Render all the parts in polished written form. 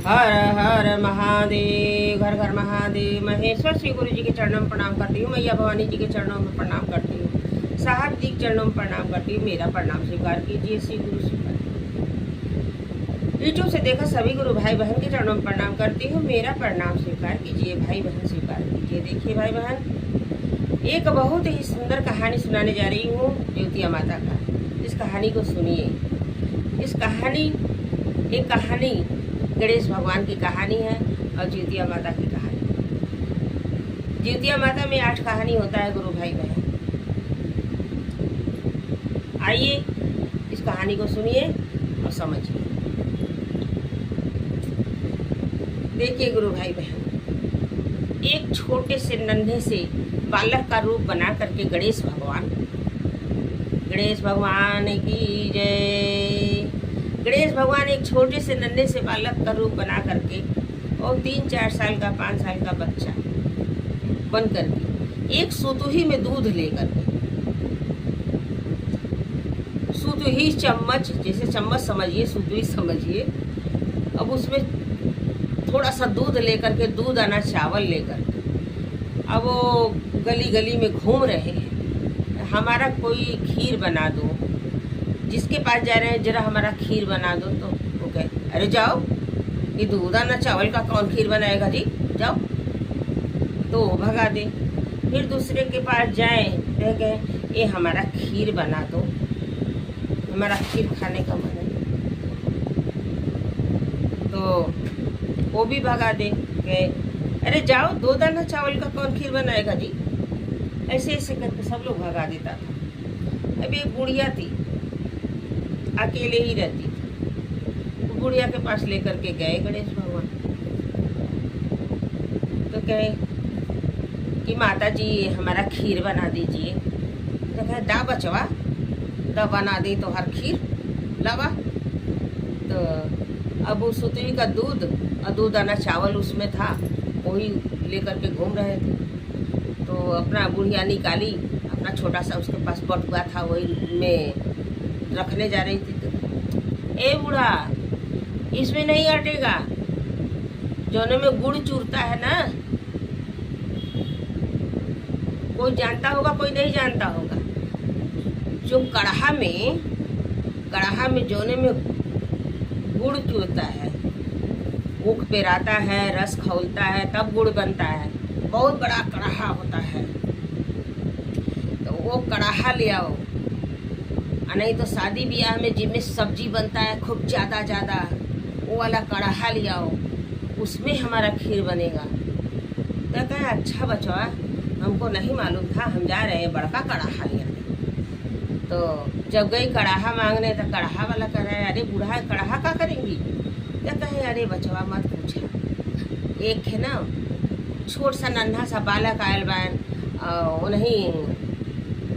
हर हर महादेव, घर घर महादेव। महेश्वर श्री गुरु जी के चरणों में प्रणाम करती हूँ। मैया भवानी जी के चरणों में प्रणाम करती हूँ। साहब जी के चरणों में प्रणाम करती हूँ। मेरा प्रणाम स्वीकार कीजिए, श्री गुरु स्वीकार। यूट्यूब से देखा सभी गुरु भाई बहन के चरणों में प्रणाम करती हूँ। मेरा प्रणाम स्वीकार कीजिए, भाई बहन स्वीकार कीजिए। देखिए भाई बहन, एक बहुत ही सुंदर कहानी सुनाने जा रही हूँ ज्योतिया माता का। इस कहानी को सुनिए। एक कहानी गणेश भगवान की कहानी है और ज्योतिया माता की कहानी। ज्योतिया माता में 8 कहानी होता है गुरु भाई बहन। आइए इस कहानी को सुनिए और समझिए। देखिए गुरु भाई बहन, एक छोटे से नन्हे से बालक का रूप बना करके गणेश भगवान की जय। गणेश भगवान एक छोटे से नन्हे से बालक का रूप बना करके और 3-4 साल का 5 साल का बच्चा बन करके एक सुतुही में दूध लेकर सुतुही चम्मच, जैसे चम्मच समझिए, सुतुही समझिए। अब उसमें थोड़ा सा दूध लेकर के, दूध आना चावल लेकर के अब वो गली गली में घूम रहे हैं। हमारा कोई खीर बना दो, जिसके पास जा रहे हैं जरा हमारा खीर बना दो, तो वो कहे अरे जाओ, ये दूध आना चावल का कौन खीर बनाएगा जी, जाओ, तो वो भगा दे। फिर दूसरे के पास जाए तो कहे ये हमारा खीर बना दो, हमारा खीर खाने का मन है, तो वो भी भगा दे। कहे अरे जाओ, दूध आना चावल का कौन खीर बनाएगा जी। ऐसे ऐसे करके सब लोग भगा देता था। अभी एक बुढ़िया थी, अकेले ही रहती थी। बुढ़िया के पास लेकर के गए गणेश भगवान, तो कहे कि माता जी हमारा खीर बना दीजिए। तो कहे दा बचवा, दा बना दी तो हर खीर लावा। तो अब उस सुतली का दूध और दूध आना चावल उसमें था, वही लेकर के घूम रहे थे। तो अपना बुढ़िया निकाली, अपना छोटा सा उसके पास बटुआ था, वही में रखने जा रही थी। तो ए बूढ़ा, इसमें नहीं अटेगा, जोने में गुड़ चूरता है ना, कोई जानता होगा कोई नहीं जानता होगा। जो कढ़ा में जोने में गुड़ चूरता है, ऊख पेराता है, रस खौलता है, तब गुड़ बनता है। बहुत बड़ा कढ़ा होता है, तो वो कढ़ा ले आओ। नहीं तो शादी ब्याह में जिसमें सब्जी बनता है खूब ज़्यादा, वो वाला कढ़ा ले आओ, उसमें हमारा खीर बनेगा। तो कहे अच्छा बचवा, हमको नहीं मालूम था, हम जा रहे हैं बड़का कढ़ा ले आने। तो जब गई कढ़ा मांगने, तो कढ़ा वाला कह रहा है अरे बूढ़ा, कढ़ा का करेंगी। तो कहे अरे बचवा मत पूछा, एक है ना छोट सा नन्हा सा बालक आयल बैन, उन्हीं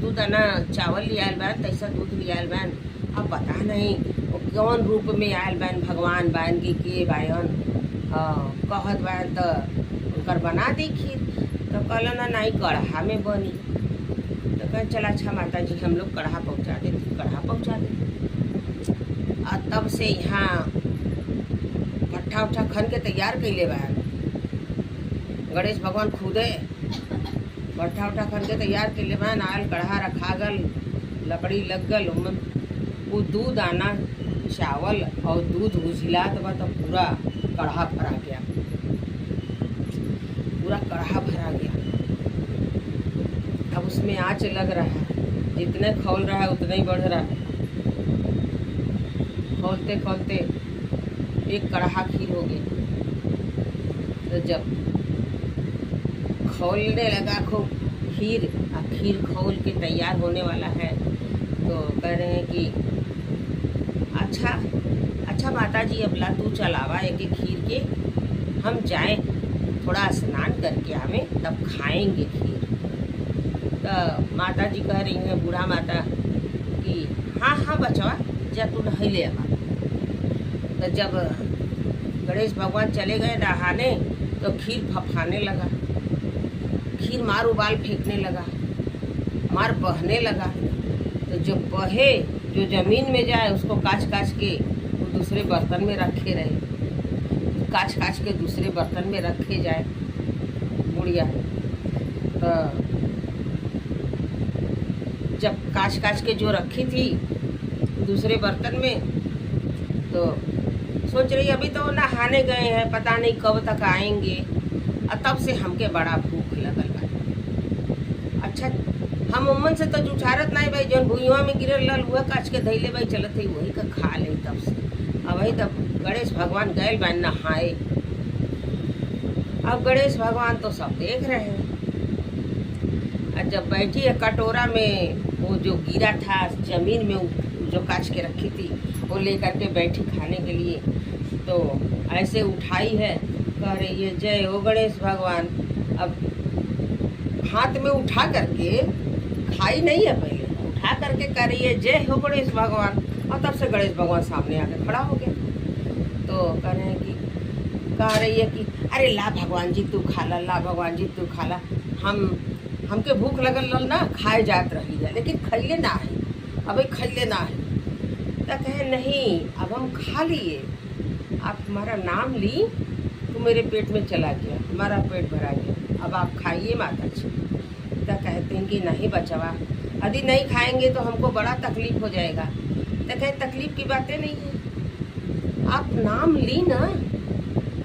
दूध आना चावल ले आयल बैन, तैसा दूध ले आयल बैन। अब पता नहीं वो कौन रूप में आयल बैन, भगवान बैन की के बायन कहत बैन, तो उनकर बना दी खीर। तो कहल ना नहीं, कढ़ा में बनी। तो कहे चला अच्छा माता जी, हम लोग कढ़ा पहुँचा देते, कढ़ा पहुँचा देते। और तब से यहाँ भट्ठा उट्ठा खन के तैयार कैले बैन गणेश भगवान खुदे भट्ठा उठा खन के तैयार के लिए बैन। आयल कढ़ा रखा गल, लकड़ी लग गल, वो दूध आना चावल और दूध उझिलात बा, तो पूरा कढ़ा भरा गया, पूरा कढ़ा भरा गया। अब उसमें आँच लग रहा है, जितने खौल रहा है उतना ही बढ़ रहा है। खोलते खोलते एक कढ़ा खीर हो गया। तो जब खौलने लगा खूब खीर, और खीर खौल के तैयार होने वाला है, तो कह रहे हैं कि अच्छा माता जी, अब ला तू चलावा एक खीर के, हम जाएं थोड़ा स्नान करके आवें, तब खाएंगे खीर। तो माता जी कह रही हैं, बूढ़ा माता, कि हाँ बचवा, जा तू नही ले आवा। तो जब गणेश भगवान चले गए नहाने, तो खीर फफाने लगा, खीर मार उबाल फेंकने लगा, मार बहने लगा। तो जो बहे, जो जमीन में जाए उसको काच के वो दूसरे बर्तन में रखे रहे। काच काच के दूसरे बर्तन में रखे जाए बुढ़िया। तो जब काच काच के जो रखी थी दूसरे बर्तन में, तो सोच रही अभी तो नहाने गए हैं, पता नहीं कब तक आएंगे। और तब से हमके बड़ा भूख लगल बा। अच्छा, हम उम्मन से तो जुठारत नहीं भाई, जौन भुइया में गिरल लल हुआ काच के धैले भाई चलत है वही का खा ले। तब से अब वही तब गणेश भगवान गए बा नहाए। अब गणेश भगवान तो सब देख रहे हैं। और जब बैठी है कटोरा में, वो जो गिरा था जमीन में, जो काच के रखी थी वो लेकर के बैठी खाने के लिए, तो ऐसे उठाई है, कह रही है जय हो गणेश भगवान। अब हाथ में उठा करके, खाई नहीं है पहले, उठा करके कह रही है जय हो गणेश भगवान। और तब से गणेश भगवान सामने आके खड़ा हो गया। तो कह रही है कि अरे ला भगवान जी तू खाला, ला भगवान जी तू खाला। हमके भूख लगल लल ना, खाए जात रही है, लेकिन खैले ना है, अभी खैले ना है। तो कहे नहीं, अब हम खा लिए, आप हमारा नाम ली तो मेरे पेट में चला गया, हमारा पेट भरा गया, अब आप खाइए माता जी। तो कहते हैं कि नहीं बचवा, यदि नहीं खाएंगे तो हमको बड़ा तकलीफ हो जाएगा। तो कहे तकलीफ की बातें नहीं है, आप नाम ली ना,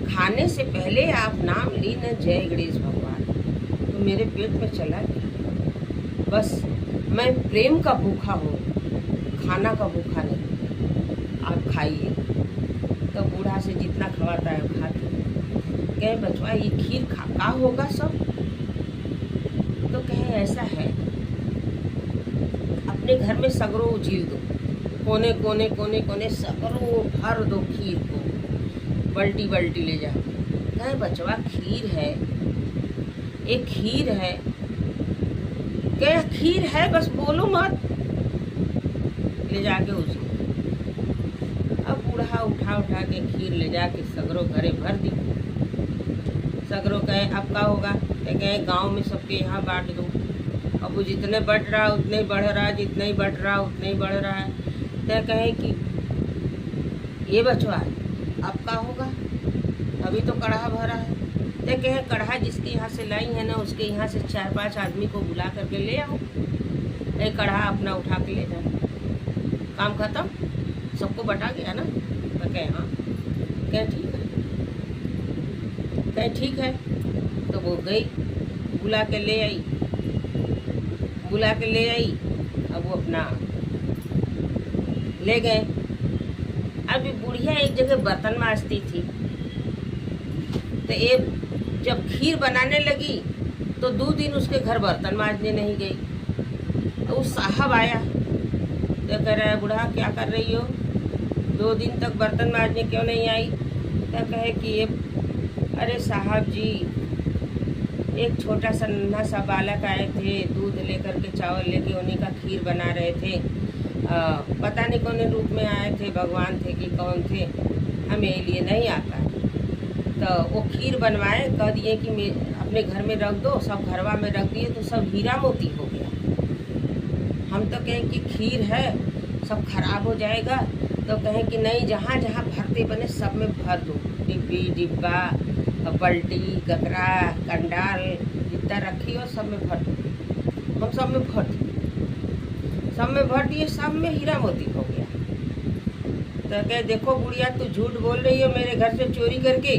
खाने से पहले आप नाम ली ना जय गणेश भगवान, तो मेरे पेट में चला गया। बस मैं प्रेम का भूखा हूँ, खाना का भूखा नहीं, आप खाइए। तो बूढ़ा से जितना खवाता है खाते। कहे बचवा ये खीर का होगा सब? तो कहे ऐसा है, अपने घर में सगरो उजील दो, कोने कोने कोने कोने सगरो भर दो खीर को, बल्टी बल्टी ले जाओ। कहे बचवा खीर है, एक खीर है। क्या खीर है, बस बोलो मत, ले जाके उसे। अब बूढ़ा उठा के खीर ले जाके सगरो घरे भर दी। सगरो कहे अब क्या होगा? तो कहे गांव में सबके यहाँ बांट दो। अब वो जितने बढ़ रहा उतने ही बढ़ रहा है, जितने ही बढ़ रहा उतने ही बढ़ रहा है। तो कहे कि ये बचवा अब क्या होगा, अभी तो कढ़ा भरा है। तो कहे कढ़ा जिसके यहाँ से लाई है ना, उसके यहाँ से 4-5 आदमी को बुला करके ले आओ, एक कढ़ा अपना उठा के ले जाओ, काम खत्म, सबको बटा गया ना। तो कहे हाँ। कहे ठीक है, कहे ठीक है। तो वो गई, बुला के ले आई, बुला के ले आई। अब वो अपना ले गए। अभी बुढ़िया एक जगह बर्तन मांजती थी, तो ये जब खीर बनाने लगी तो 2 दिन उसके घर बर्तन मांजने नहीं गई। तो उस साहब आया, तो कह रहा है बूढ़ा क्या कर रही हो, 2 दिन तक बर्तन मांजने क्यों नहीं आई? तो कहे कि ये अरे साहब जी, एक छोटा सा नन्हा सा बालक आए थे, दूध लेकर के चावल लेके उन्हीं का खीर बना रहे थे। पता नहीं कौन रूप में आए थे, भगवान थे कि कौन थे, हमें लिए नहीं आता। तो वो खीर बनवाए, कह दिए कि मैं अपने घर में रख दो, सब घरवा में रख दिए तो सब हीरा मोती हो गया। हम तो कहें कि खीर है, सब खराब हो जाएगा। तो कहें कि नहीं, जहाँ जहाँ भरते बने सब में भर दो, डिब्बी डिब्बा, पल्टी ककरा कंडाल जितना रखी हो सब में भर दो। हम सब में भर दिए, सब में भर दिए, सब में हीरा मोती हो गया। तो कहे देखो बुढ़िया, तू झूठ बोल रही हो, मेरे घर से चोरी करके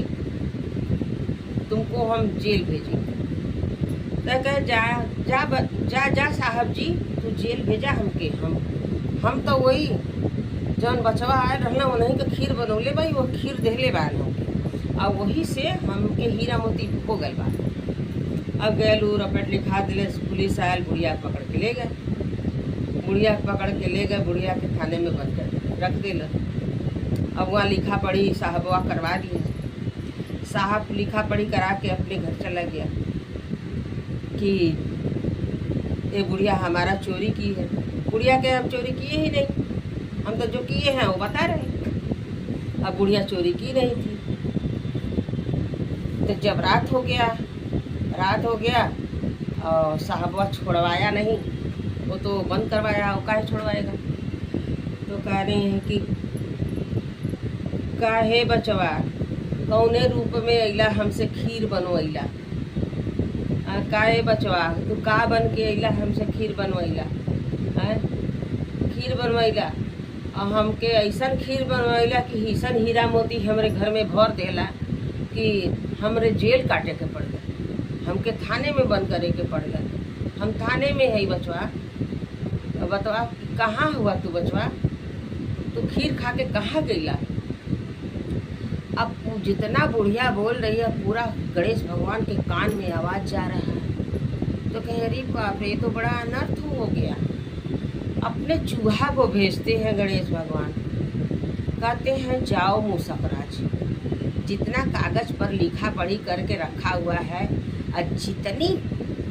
तुमको हम जेल भेजेंगे। तो कहे जा जा जा जा साहब जी, तू जेल भेजा हमके, हम तो वही जौन बचवा आए रहना उन्हीं का खीर बनौले भाई, वो खीर देहले बान हो, और वही से हमके हीरा मोती हो गल बा। अब गए लू रपट लिखा दिले, पुलिस आयल, बुढ़िया पकड़ के ले गए, बुढ़िया पकड़ के ले गए, बुढ़िया के थाने में बंद कर रख दिल। अब वहाँ लिखा पढ़ी साहबवा करवा दिए। साहब लिखा पढ़ी करा के अपने घर चला गया कि ये बुढ़िया हमारा चोरी की है। बुढ़िया के हम चोरी किए ही नहीं, हम तो जो किए हैं वो बता रहे। अब बुढ़िया चोरी की नहीं थी। तो जब रात हो गया और साहबवा छोड़वाया नहीं, वो तो बंद करवाया, वो काहे छोड़वाएगा। तो कह रहे हैं कि काहे बचवा, कौने रूप में अइला हमसे खीर बनवैला। काहे बचवा तू का बन के अइला हमसे खीर बनवैला है? खीर बनवैला और हमके ऐसन खीर बनवैला कि ऐसन हीरा मोती हमरे घर में भर देला कि हमरे जेल काटे के पड़ गए, हमके थाने में बंद करे के पड़ गए। हम थाने में है बचवा। बतवा कहाँ हुआ तू बचवा? तू खीर खा के कहाँ गईला? अब जितना बुढ़िया बोल रही है पूरा गणेश भगवान के कान में आवाज जा रहा है। तो कहे अरे बाप रे, ये तो बड़ा अनर्थ हो गया। अपने चूहा को भेजते हैं गणेश भगवान, कहते हैं जाओ मूसकराज, जितना कागज पर लिखा पढ़ी करके रखा हुआ है और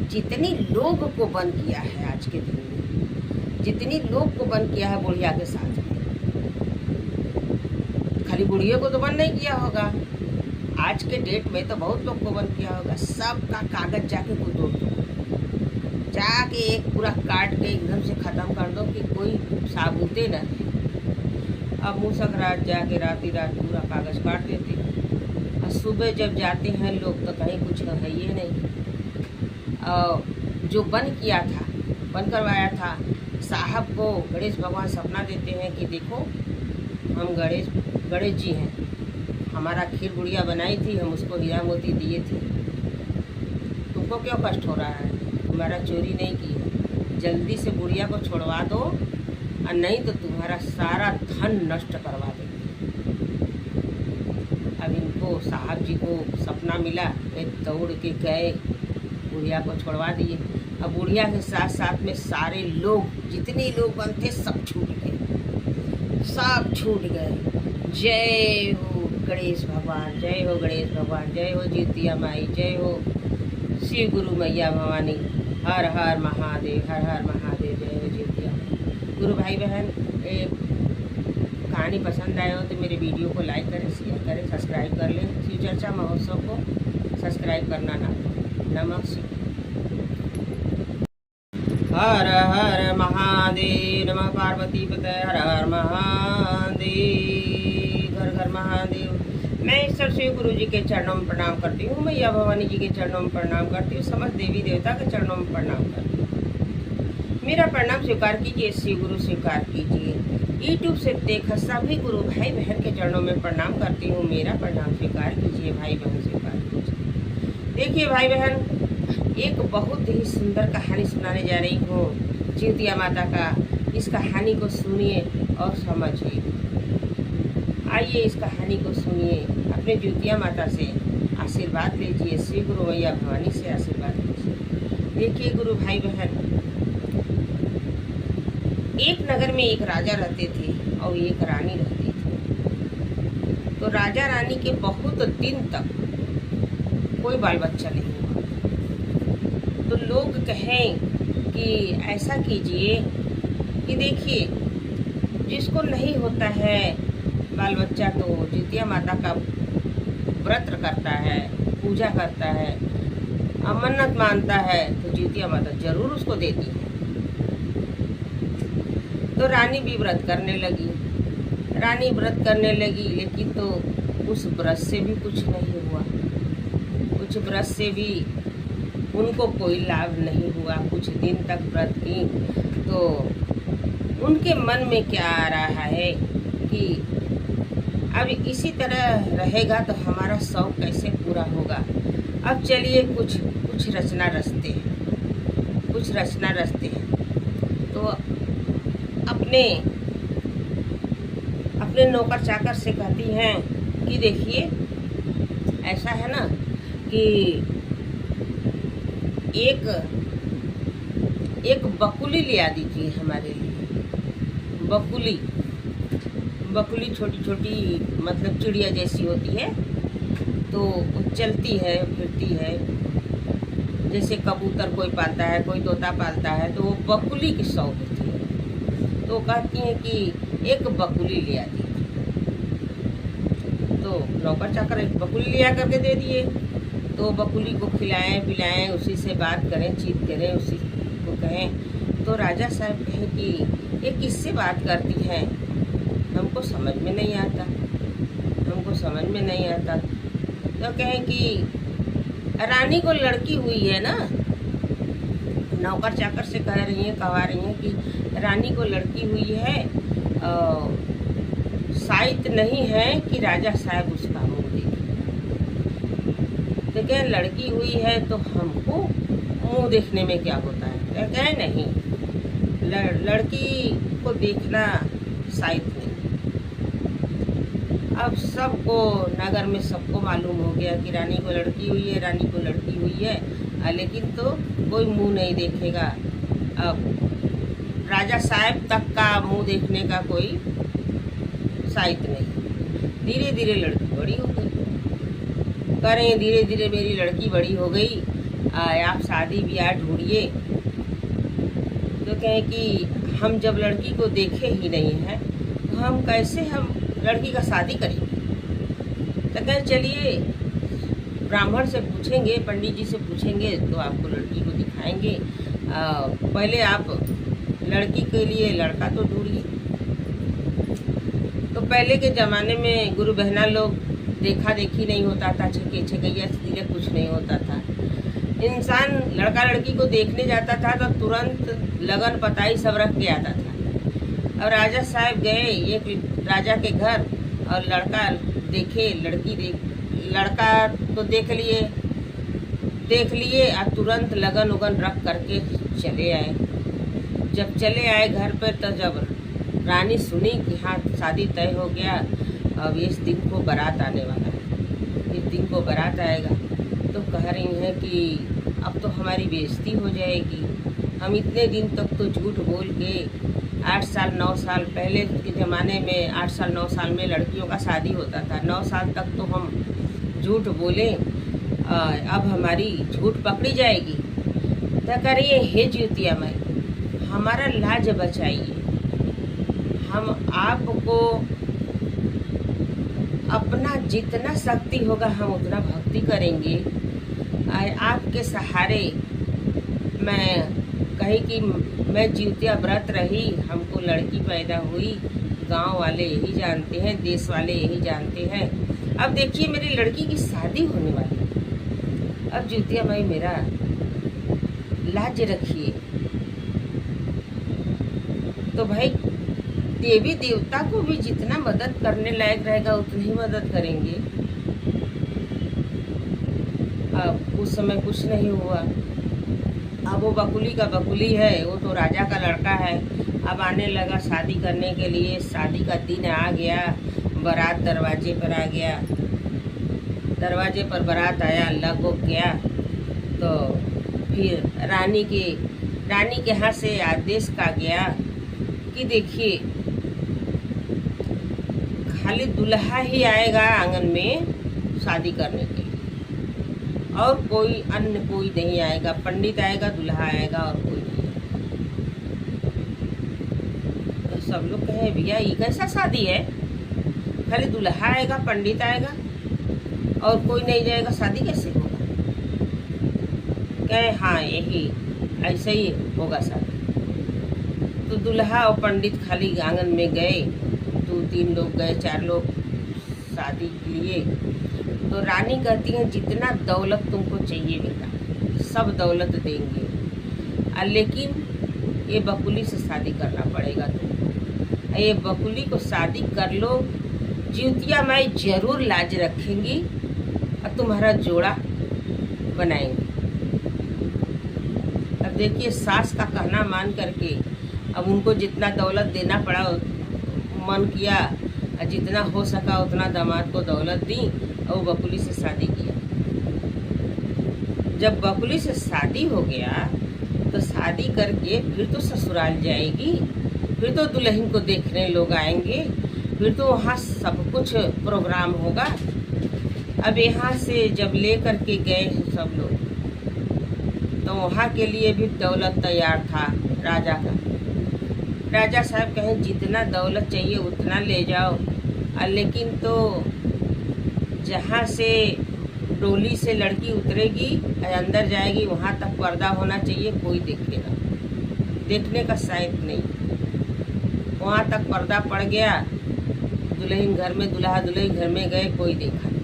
जितनी लोग को बंद किया है आज के दिन में, जितनी लोग को बंद किया है बुढ़िया के साथ में, खाली बुढ़िया को तो बंद नहीं किया होगा, आज के डेट में तो बहुत लोग को बंद किया होगा। सबका कागज जाके को तोड़ दो, जाके एक पूरा काट के एकदम से ख़त्म कर दो कि कोई साबुते न रहे। अब मूसकराज जाके रात पूरा कागज काट देते और सुबह जब जाते हैं लोग तो कहीं कुछ है ये नहीं। और जो बंद किया था, बंद करवाया था साहब को गणेश भगवान सपना देते हैं कि देखो हम गणेश जी हैं, हमारा खीर गुड़िया बनाई थी, हम उसको हीरा मोती दिए थे, तुमको क्यों कष्ट हो रहा है? तुम्हारा चोरी नहीं की है, जल्दी से गुड़िया को छोड़वा दो और नहीं तो तुम्हारा सारा धन नष्ट करवा देंगे। अब इनको साहब जी को सपना मिला, वे दौड़ के गए, बुढ़िया को छोड़वा दिए। अब बुढ़िया के साथ साथ में सारे लोग जितने लोग बनते सब छूट गए, सब छूट गए। जय हो गणेश भगवान, जय हो गणेश भगवान, जय हो जीतिया माई, जय हो शिव गुरु मैया भवानी, हर हर महादेव, हर हर महादेव, जय हो जीतिया। गुरु भाई बहन, कहानी पसंद आए हो तो मेरे वीडियो को लाइक करें, शेयर करें, सब्सक्राइब कर लें। शिव चर्चा महोत्सव को सब्सक्राइब करना ना भूलें। नमः शिवाय। हर हर महादेव, नमः पार्वती पते, हर हर महादेव, घर घर महादेव। मैं ईश्वर शिव गुरु जी के चरणों में प्रणाम करती हूँ, मैया भवानी जी के चरणों में प्रणाम करती हूँ, समस्त देवी देवता के चरणों में प्रणाम करती हूँ। मेरा प्रणाम स्वीकार कीजिए, शिव गुरु स्वीकार कीजिए। यूट्यूब से देखा सभी गुरु भाई बहन के चरणों में प्रणाम करती हूँ, मेरा प्रणाम स्वीकार कीजिए, भाई बहन स्वीकार कीजिए। देखिए भाई बहन, एक बहुत ही सुंदर कहानी सुनाने जा रही हूँ जीवतिया माता का। इस कहानी को सुनिए और समझिए। आइए इस कहानी को सुनिए, अपने जीवतिया माता से आशीर्वाद लीजिए, श्री गुरु मैया भवानी से आशीर्वाद लीजिए। देखिए गुरु भाई बहन, एक नगर में एक राजा रहते थे और एक रानी रहती थी। तो राजा रानी के बहुत दिन तक कोई बाल बच्चा नहीं हुआ। तो लोग कहें कि ऐसा कीजिए कि देखिए, जिसको नहीं होता है बाल बच्चा तो जीवतिया माता का व्रत करता है, पूजा करता है, मन्नत मानता है, तो जीवतिया माता जरूर उसको देती है। तो रानी भी व्रत करने लगी, रानी व्रत करने लगी, लेकिन तो उस व्रत से भी कुछ नहीं हुआ, कुछ व्रत से भी उनको कोई लाभ नहीं हुआ। कुछ दिन तक व्रत की तो उनके मन में क्या आ रहा है कि अब इसी तरह रहेगा तो हमारा शौक कैसे पूरा होगा। अब चलिए कुछ रचना रचते हैं, कुछ रचना रचते हैं। तो अपने नौकर चाकर से कहती हैं कि देखिए, ऐसा है ना कि एक बकुली ले आ दीजिए हमारे लिए। बकुली छोटी छोटी मतलब चिड़िया जैसी होती है, तो वो चलती है फिरती है, जैसे कबूतर कोई पालता है, कोई तोता पालता है, तो वो बकुली की शौक होती है। तो कहती हैं कि एक बकुली ले आ दीजिए। तो नौकर चाकर एक बकुली लिया करके दे दिए। तो बकुली को खिलाएं पिलाएं, उसी से बात करें, चीत करें, उसी को कहें। तो राजा साहब कहें कि ये किससे बात करती हैं, हमको समझ में नहीं आता, हमको समझ में नहीं आता। तो कहें कि रानी को लड़की हुई है ना, नौकर चाकर से कह रही हैं, कहवा रही हैं कि रानी को लड़की हुई है, शायद नहीं है कि राजा साहब उसका मुंह देखे। तो कहें लड़की हुई है तो हमको मुंह देखने में क्या होता है? तो कहें नहीं, लड़की को देखना शायद नहीं। अब सबको नगर में सबको मालूम हो गया कि रानी को लड़की हुई है, रानी को लड़की हुई है, लेकिन तो कोई मुंह नहीं देखेगा। अब राजा साहब तक का मुंह देखने का कोई शायद नहीं। धीरे धीरे लड़की बड़ी हो गई। करें धीरे धीरे मेरी लड़की बड़ी हो गई, आप शादी ब्याह ढूंढिए। तो कहें कि हम जब लड़की को देखे ही नहीं हैं तो हम कैसे हम लड़की का शादी करेंगे? तो कहें चलिए ब्राह्मण से पूछेंगे, पंडित जी से पूछेंगे तो आपको लड़की को दिखाएंगे। पहले आप लड़की के लिए लड़का तो ढूंढिए। तो पहले के ज़माने में गुरु बहना लोग देखा देखी नहीं होता था, छके छकैया से कुछ नहीं होता था। इंसान लड़का लड़की को देखने जाता था तो तुरंत लगन पताई सब रख के आता था। और राजा साहब गए एक राजा के घर और लड़का देखे, लड़का तो देख लिए और तुरंत लगन उगन रख करके चले आए। जब चले आए घर पर तो जब रानी सुनी कि हाँ शादी तय हो गया, अब इस दिन को बारात आने वाला है, इस दिन को बारात आएगा, तो कह रही हैं कि अब तो हमारी बेइज्जती हो जाएगी। हम इतने दिन तक तो झूठ बोल के 8 साल 9 साल पहले के ज़माने में 8 साल 9 साल में लड़कियों का शादी होता था। 9 साल तक तो हम झूठ बोले, अब हमारी झूठ पकड़ी जाएगी। तो करिए हे ज्योतिया माई, हमारा लाज बचाइए। हम आपको अपना जितना शक्ति होगा हम उतना भक्ति करेंगे। आपके सहारे मैं कही कि मैं ज्योतिया व्रत रही, हमको लड़की पैदा हुई, गांव वाले यही जानते हैं, देश वाले यही जानते हैं। अब देखिए मेरी लड़की की शादी होने वाली है। अब ज्योतिया माई मेरा लाज रखिए। तो भाई देवी देवता को भी जितना मदद करने लायक रहेगा उतनी मदद करेंगे। अब उस समय कुछ नहीं हुआ। अब वो बकुली का बकुली है, वो तो राजा का लड़का है। अब आने लगा शादी करने के लिए, शादी का दिन आ गया, बारात दरवाजे पर आ गया। दरवाजे पर बारात आया, लग गया। तो फिर रानी के यहाँ से आदेश का गया कि देखिए खाली दुल्हा ही आएगा आंगन में शादी करने के लिए, और कोई अन्य कोई नहीं आएगा। पंडित आएगा, दुल्हा आएगा और कोई नहीं। तो सब लोग कहे भैया ये कैसा शादी है, खाली दुल्हा आएगा, पंडित आएगा और कोई नहीं जाएगा, शादी कैसे होगा? कहे हाँ यही ऐसे ही होगा शादी। तो दुल्हा और पंडित खाली आंगन में गए, 2-3 लोग गए, 4 लोग शादी के लिए। तो रानी कहती हैं जितना दौलत तुमको चाहिए बेटा सब दौलत देंगे, लेकिन ये बकुली से शादी करना पड़ेगा तुमको। ये बकुली को शादी कर लो, ज्योतिया माई जरूर लाज रखेंगी और तुम्हारा जोड़ा बनाएंगे। अब देखिए सास का कहना मान करके अब उनको जितना दौलत देना पड़ा मन किया, जितना हो सका उतना दामाद को दौलत दी और बकुली से शादी किया। जब बकुली से शादी हो गया तो शादी करके फिर तो ससुराल जाएगी, फिर तो दुल्हन को देखने लोग आएंगे, फिर तो वहाँ सब कुछ प्रोग्राम होगा। अब यहाँ से जब ले करके गए हैं सब लोग, तो वहाँ के लिए भी दौलत तैयार था राजा का। राजा साहब कहें जितना दौलत चाहिए उतना ले जाओ, लेकिन तो जहाँ से डोली से लड़की उतरेगी अंदर जाएगी वहाँ तक पर्दा होना चाहिए, कोई देखेगा, देखने का शायद नहीं। वहाँ तक पर्दा पड़ गया, दुल्हन घर में, दुल्हा दुल्हन घर में गए, कोई देखा नहीं।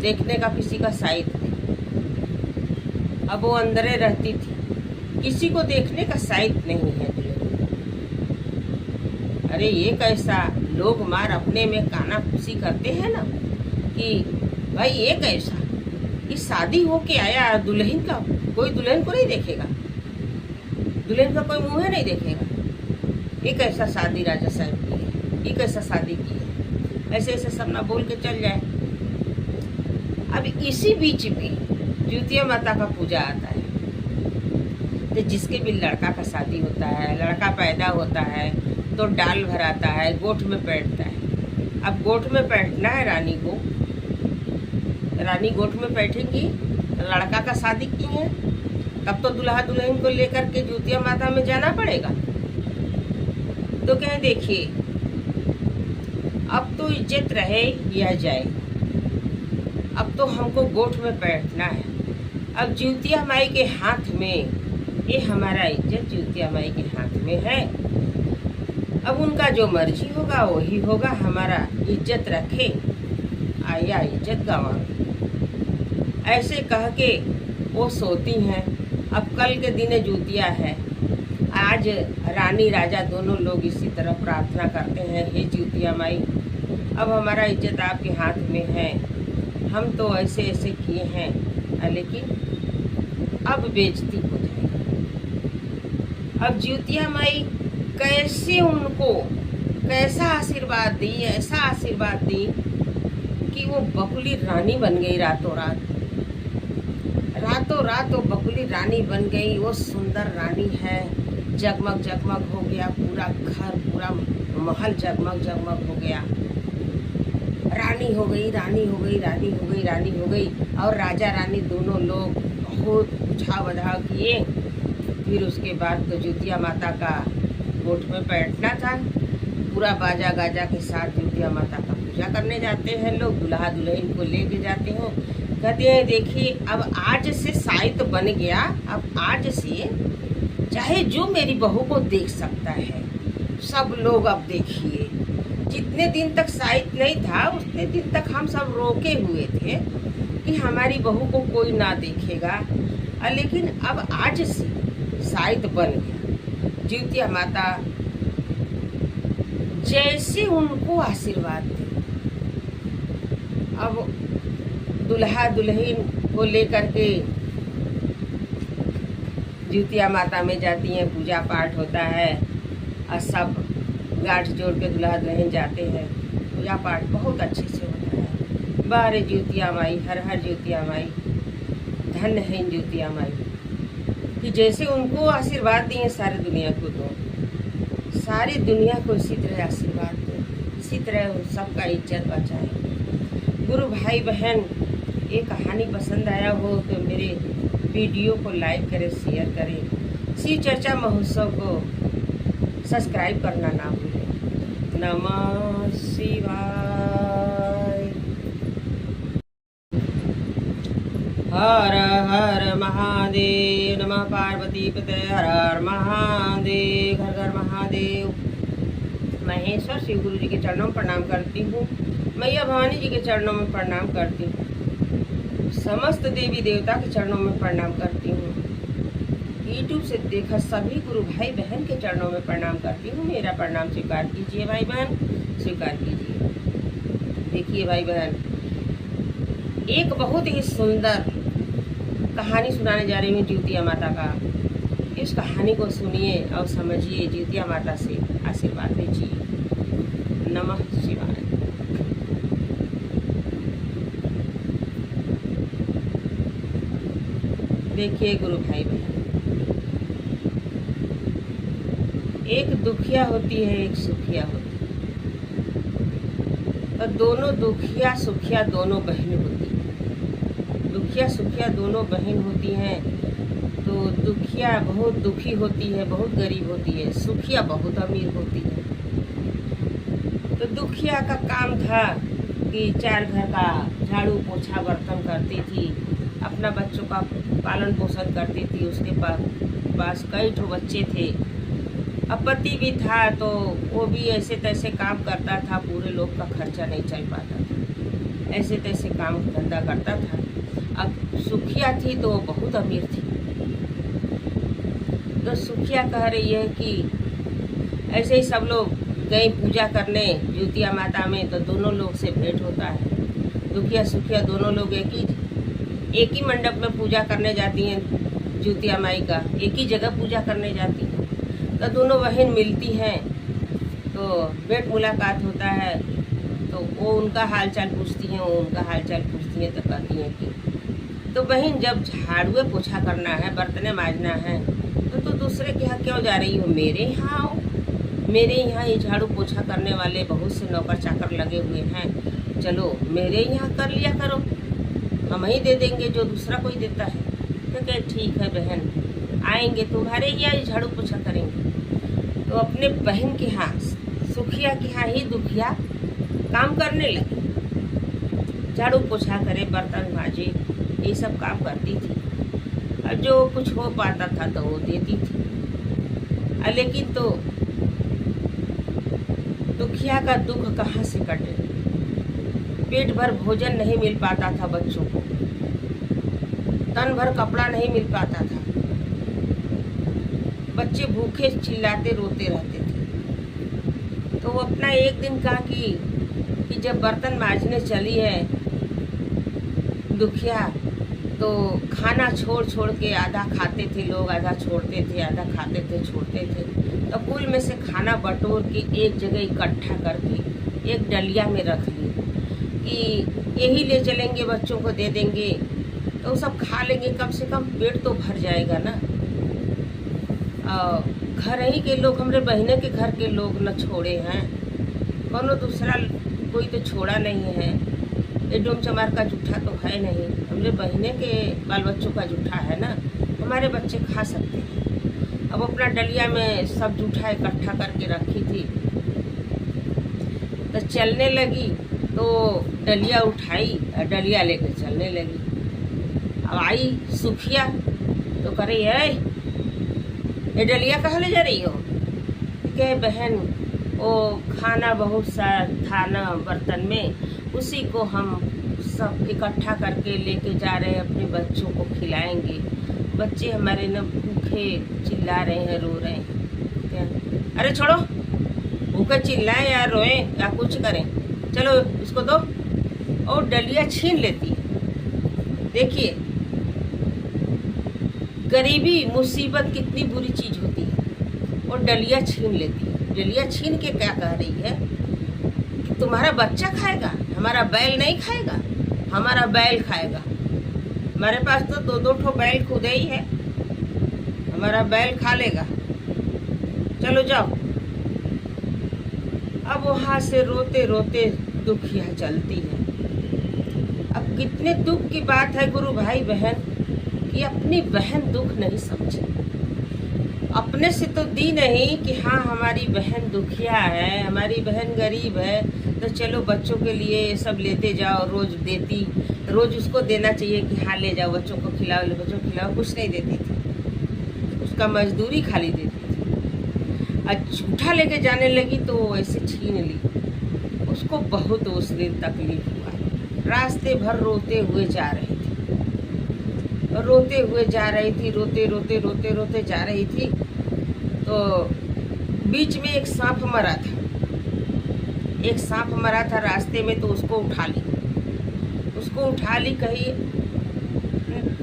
देखने का किसी का साइड नहीं। अब वो अंदरे रहती थी, किसी को देखने का साइड नहीं है दुल्हन। अरे ये कैसा लोग मार अपने में काना फूसी करते हैं ना कि भाई ये कैसा, कि शादी हो के आया दुल्हन का कोई दुल्हन को नहीं देखेगा, दुल्हन का कोई मुँह नहीं देखेगा। ये कैसा शादी राजा साहब की है, ये कैसा शादी की है, ऐसे ऐसे सब ना बोल के चल जाए। अब इसी बीच में ज्योतिया माता का पूजा आता है। तो जिसके भी लड़का का शादी होता है, लड़का पैदा होता है तो डाल भराता है, गोठ में बैठता है। अब गोठ में बैठना है रानी को, रानी गोठ में बैठेंगी, लड़का का शादी की है, तब तो दुल्हा दुल्हन को लेकर के ज्योतिया माता में जाना पड़ेगा। तो कहें देखिए, अब तो इज्जत रहे या जाए, अब तो हमको गोठ में बैठना है। अब ज्योतिया माई के हाथ में, ये हमारा इज्जत ज्योतिया माई के हाथ में है। अब उनका जो मर्जी होगा वही होगा, हमारा इज्जत रखे या इज्जत गंवावे, ऐसे कह के वो सोती हैं। अब कल के दिन ज्योतिया है, आज रानी राजा दोनों लोग इसी तरह प्रार्थना करते हैं, हे ज्योतिया माई अब हमारा इज्जत आपके हाथ में है, हम तो ऐसे ऐसे किए हैं, लेकिन अब बेइज्जती हो जाएगी। अब ज्योतिया माई कैसे उनको कैसा आशीर्वाद दी, ऐसा आशीर्वाद दी कि वो बकुली रानी बन गई। रातों रात वो बकुली रानी बन गई। वो सुंदर रानी है, जगमग जगमग हो गया पूरा घर, पूरा महल जगमग जगमग हो गया। रानी हो गई, रानी हो गई, रानी हो गई, रानी हो गई। और राजा रानी दोनों लोग बहुत उछा बधाव किए। फिर उसके बाद तो ज्योतिया माता का गोठ में बैठना था, पूरा बाजा गाजा के साथ ज्योतिया माता का पूजा करने जाते हैं लोग, दुल्हा दुल्हन को लेके जाते हैं। कहते हैं देखिए अब आज से साइत बन गया, अब आज से चाहे जो मेरी बहू को देख सकता है, सब लोग अब देखिए। जितने दिन तक साइत नहीं था उतने दिन तक हम सब रोके हुए थे कि हमारी बहू को कोई ना देखेगा, लेकिन अब आज से साइत बन गया। ज्योतिया माता जैसे उनको आशीर्वाद दी, अब दुल्हा दुल्हन को लेकर के ज्योतिया माता में जाती हैं, पूजा पाठ होता है और सब गांठ जोड़ के दुल्हा दुल्हन जाते हैं, पूजा पाठ बहुत अच्छे से होता है। बारे ज्योतिया माई, हर हर ज्योतिया माई, धन्य है ज्योतिया माई कि जैसे उनको आशीर्वाद दिए सारी दुनिया को, दो सारी दुनिया को इसी तरह आशीर्वाद दो, इसी तरह सबका इज्जत बचाए। गुरु भाई बहन, ये कहानी पसंद आया हो तो मेरे वीडियो को लाइक करें, शेयर करें। शिव चर्चा महोत्सव को सब्सक्राइब करना ना भूलें। नमः शिवाय। हर हर महादेव, नमः पार्वती पते, हर हर महादेव, घर घर महादेव। महेश्वर शिव गुरु जी के चरणों में प्रणाम करती हूँ, मैया भवानी जी के चरणों में प्रणाम करती हूँ, समस्त देवी देवता के चरणों में प्रणाम करती हूँ, यूट्यूब से देखा सभी गुरु भाई बहन के चरणों में प्रणाम करती हूँ। मेरा प्रणाम स्वीकार कीजिए भाई बहन, स्वीकार कीजिए। देखिए भाई बहन, एक बहुत ही सुंदर कहानी सुनाने जा रही हूँ ज्योतिया माता का। इस कहानी को सुनिए और समझिए, ज्योतिया माता से आशीर्वाद लीजिए। नमः शिवाय। देखिए गुरु भाई बहन, एक दुखिया होती है, एक सुखिया होती है, और दोनों दुखिया सुखिया दोनों बहन होती हैं। दुखिया सुखिया दोनों बहन होती हैं। तो दुखिया बहुत दुखी होती है, बहुत गरीब होती है, सुखिया बहुत अमीर होती है। तो दुखिया का काम था कि चार घर का झाड़ू पोछा बर्तन करती थी, अपना बच्चों का पालन पोषण करती थी। उसके पास कई ठो बच्चे थे, अब पति भी था तो वो भी ऐसे तैसे काम करता था, पूरे लोग का खर्चा नहीं चल पाता था। ऐसे तैसे काम धंधा करता था। अब सुखिया थी तो वो बहुत अमीर थी। तो सुखिया कह रही है कि ऐसे ही सब लोग गए पूजा करने ज्योतिया माता में, तो दोनों लोग से भेंट होता है। दुखिया सुखिया दोनों लोग एक ही मंडप में पूजा करने जाती हैं। ज्योतिया माई का एक ही जगह पूजा करने जाती हैं। तो दोनों बहन मिलती हैं, तो भेंट मुलाकात होता है। तो वो उनका हालचाल पूछती हैं, वो उनका हालचाल पूछती हैं। तो कहती हैं कि तो बहन जब झाड़ुए पोछा करना है, बर्तने मांजना है, तो दूसरे के यहाँ क्यों जा रही हो? मेरे यहाँ आओ। मेरे यहाँ ये झाड़ू पोछा करने वाले बहुत से नौकर चाकर लगे हुए हैं, चलो मेरे यहाँ कर लिया करो, हम ही दे देंगे जो दूसरा कोई देता है। तो कहे ठीक है बहन, आएंगे तुम्हारे यहाँ ही झाड़ू पोछा करेंगे। तो अपने बहन के यहाँ सुखिया के यहाँ ही दुखिया काम करने लगी। झाड़ू पोछा करे, बर्तन मांजे, ये सब काम करती थी। और जो कुछ हो पाता था तो वो देती थी। लेकिन तो दुखिया का दुख कहाँ से कटे? पेट भर भोजन नहीं मिल पाता था बच्चों को, तन भर कपड़ा नहीं मिल पाता था, बच्चे भूखे चिल्लाते रोते रहते थे। तो वो अपना एक दिन कहा कि जब बर्तन मांजने चली है दुखिया, तो खाना छोड़ छोड़ के आधा खाते थे लोग, आधा छोड़ते थे, आधा खाते थे छोड़ते थे। तो कुल में से खाना बटोर के एक जगह इकट्ठा करके एक डलिया में रख ली कि यही ले चलेंगे, बच्चों को दे देंगे तो सब खा लेंगे, कम से कम पेट तो भर जाएगा ना। घर ही के लोग, हमारे बहने के घर के लोग न छोड़े हैं, कोनो दूसरा कोई तो छोड़ा नहीं है। ये डोम चमार का जूठा तो है नहीं, हमरे बहने के बाल बच्चों का जूठा है ना, हमारे बच्चे खा सकते हैं। अब अपना डलिया में सब जूठा इकट्ठा करके रखी थी। तो चलने लगी तो डलिया उठाई और डलिया लेकर चलने लगी। अब आई सुखिया तो करे ये डलिया कहाँ ले जा रही हो? कहे बहन वो खाना बहुत सा था ना बर्तन में, उसी को हम सब इकट्ठा करके लेके जा रहे हैं, अपने बच्चों को खिलाएंगे। बच्चे हमारे न भूखे चिल्ला रहे हैं, रो रहे हैं। क्या? अरे छोड़ो, भूखे चिल्लाएं या रोए या कुछ करें, चलो इसको दो। और डलिया छीन लेती है। देखिए गरीबी मुसीबत कितनी बुरी चीज होती है। और डलिया छीन लेती है। डलिया छीन के क्या कह रही है कि तुम्हारा बच्चा खाएगा, हमारा बैल नहीं खाएगा, हमारा बैल खाएगा। हमारे पास तो दो दो ठो बैल खुद ही है, हमारा बैल खा लेगा, चलो जाओ। अब वहां से रोते रोते दुखिया चलती है। अब कितने दुख की बात है गुरु भाई बहन कि अपनी बहन दुख नहीं समझी। अपने से तो दी नहीं कि हाँ हमारी बहन दुखिया है, हमारी बहन गरीब है, तो चलो बच्चों के लिए ये सब लेते जाओ। रोज देती, रोज उसको देना चाहिए कि हाँ ले जाओ बच्चों को खिलाओ, ले बच्चों को खिलाओ। कुछ नहीं देती थी, उसका मजदूरी खाली देती थी। और झूठा लेके जाने लगी तो वो ऐसे छीन ली। उसको बहुत उस दिन तकलीफ हुआ। रास्ते भर रोते हुए जा रही थी, रोते हुए जा रही थी, रोते रोते रोते रोते जा रही थी। तो बीच में एक सांप मरा था, एक सांप मरा था रास्ते में। तो उसको उठा ली, उसको उठा ली। कही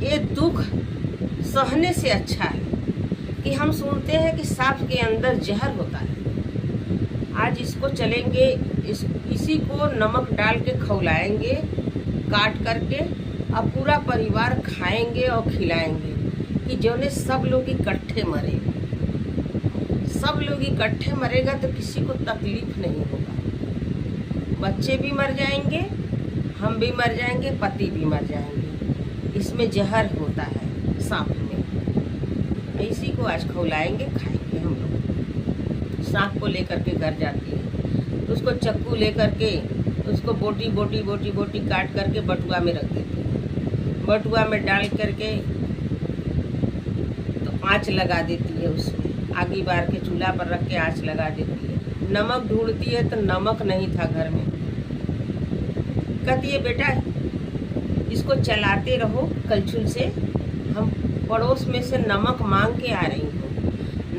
ये दुख सहने से अच्छा है कि हम सुनते हैं कि सांप के अंदर जहर होता है। आज इसको चलेंगे, इसी को नमक डाल के खौलाएंगे काट करके, अब पूरा परिवार खाएंगे और खिलाएंगे कि जो ने सब लोग इकट्ठे मरे। सब लोग इकट्ठे मरेगा तो किसी को तकलीफ नहीं होगा। बच्चे भी मर जाएंगे, हम भी मर जाएंगे, पति भी मर जाएंगे। इसमें जहर होता है सांप में। इसी को आज खौलाएंगे, खाएंगे हम लोग। सांप को लेकर के घर जाती है, तो उसको चक्कू लेकर के उसको बोटी बोटी बोटी बोटी काट करके बटुआ में रख देती है। बटुआ में डाल करके तो आँच लगा देती है, उसमें आगी बार के चूल्हा पर रख के आँच लगा देती है। नमक ढूंढती है तो नमक नहीं था घर में, कहती है बेटा इसको चलाते रहो कलछुल से, हम पड़ोस में से नमक मांग के आ रही हूँ,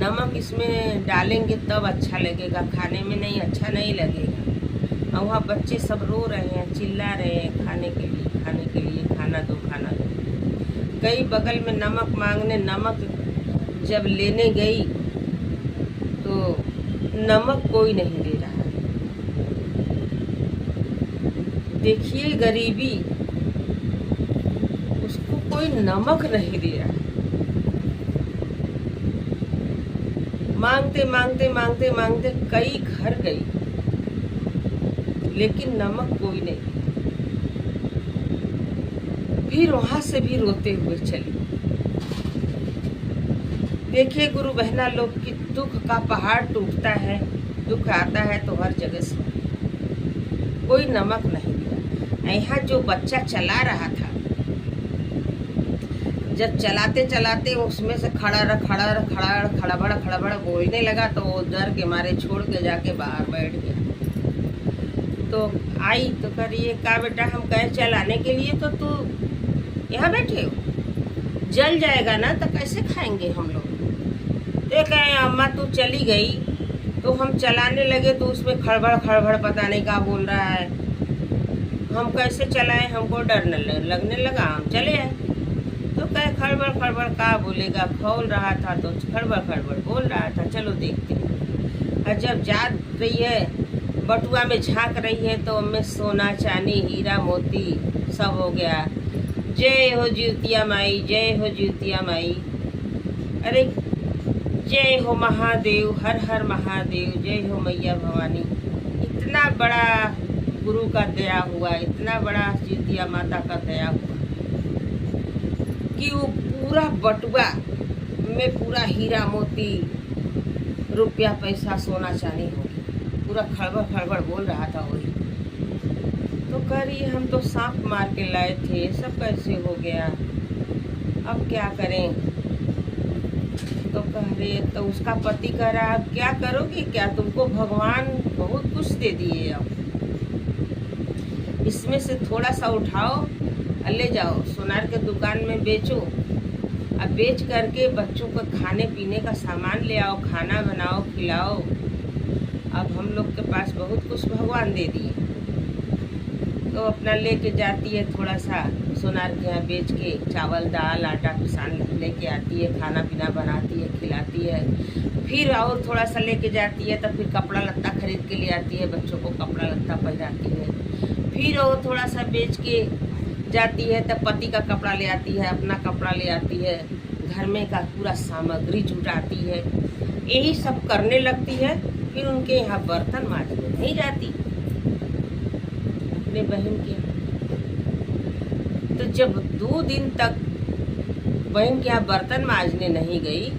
नमक इसमें डालेंगे तब अच्छा लगेगा, खाने में नहीं अच्छा नहीं लगेगा। और वहाँ बच्चे सब रो रहे हैं, चिल्ला रहे हैं खाने के लिए, खाने के लिए, खाना दो खाना दो। गई बगल में नमक मांगने, नमक जब लेने गई तो नमक कोई नहीं दे रहा। देखिए गरीबी, उसको कोई नमक नहीं दे रहा। मांगते मांगते मांगते मांगते कई घर गई, लेकिन नमक कोई नहीं। फिर वहां से भी रोते हुए चली। देखिए गुरु बहना लोग की दुख का पहाड़ टूटता है, दुख आता है तो हर जगह से, कोई नमक नहीं दिया। यहाँ जो बच्चा चला रहा था, जब चलाते चलाते उसमें से खड़बड़ बोलने लगा तो वो डर के मारे छोड़ के जाके बाहर बैठ गया। तो आई तो कह रही है का बेटा हम कहे चलाने के लिए, तो तू यहाँ बैठे हो, जल जाएगा ना तो कैसे खाएंगे हम लोग। तो कहे अम्मा तू चली गई तो हम चलाने लगे तो उसमें खड़बड़ पता नहीं क्या बोल रहा है, हम कैसे चलाएं, हमको डर लगने लगा, हम चले आए। तो कहे खड़बड़ का बोलेगा, खोल रहा था तो खड़बड़ बोल रहा था, चलो देखते हैं। और जब जा रही है बटुआ में झांक रही है तो उनमें सोना चांदी हीरा मोती सब हो गया। जय हो ज्योतिया माई, जय हो ज्योतिया माई, अरे जय हो महादेव, हर हर महादेव, जय हो मैया भवानी। इतना बड़ा गुरु का दया हुआ, इतना बड़ा ज्योतिया माता का दया हुआ कि वो पूरा बटुआ में पूरा हीरा मोती रुपया पैसा सोना चांदी हो गया, पूरा खड़बड़ बोल रहा था वही। तो कह रही हम तो सांप मार के लाए थे, सब कैसे हो गया, अब क्या करें। तो कह रहे, तो उसका पति कह रहा अब क्या करोगी, क्या तुमको भगवान बहुत कुछ दे दिए, अब इसमें से थोड़ा सा उठाओ और ले जाओ सोनार के दुकान में बेचो, अब बेच करके बच्चों को खाने पीने का सामान ले आओ, खाना बनाओ खिलाओ। अब हम लोग के पास बहुत कुछ भगवान दे दिए। तो अपना लेके जाती है, थोड़ा सा सोनार के यहाँ बेच के चावल दाल आटा पिसान लेके आती है, खाना पीना बनाती है खिलाती है। फिर और थोड़ा सा लेके जाती है तो फिर कपड़ा लत्ता खरीद के ले आती है, बच्चों को कपड़ा लत्ता पहनाती है। फिर और थोड़ा सा बेच के जाती है तब पति का कपड़ा ले आती है, अपना कपड़ा ले आती है, घर में का पूरा सामग्री जुटाती है, यही सब करने लगती है। फिर उनके यहाँ बर्तन मांजने नहीं जाती अपने बहन के। तो जब 2 दिन तक बहन के यहाँ बर्तन मांजने नहीं गई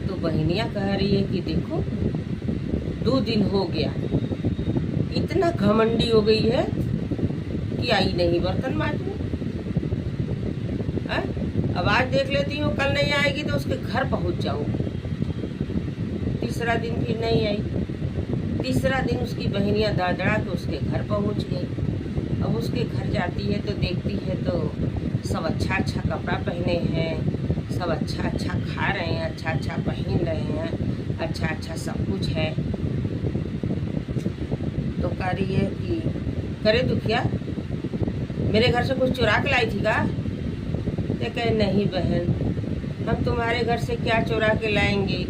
तो बहनियाँ कह रही है कि देखो 2 दिन हो गया, इतना घमंडी हो गई है कि आई नहीं बर्तन मांजने। अब आज देख लेती हूँ, कल नहीं आएगी तो उसके घर पहुँच जाऊँगी। तीसरा दिन फिर नहीं आई, तीसरा दिन उसकी बहनियाँ दड़दड़ा के उसके घर पहुँच गई। अब उसके घर जाती है तो देखती है तो सब अच्छा अच्छा कपड़ा पहने हैं, सब अच्छा अच्छा खा रहे हैं, अच्छा अच्छा पहन रहे हैं, अच्छा अच्छा सब कुछ है। तो कह रही है कि करे दुखिया मेरे घर से कुछ चुरा के लाई थी का। तो कहे नहीं बहन, हम तुम्हारे घर से क्या चुरा के लाएंगे,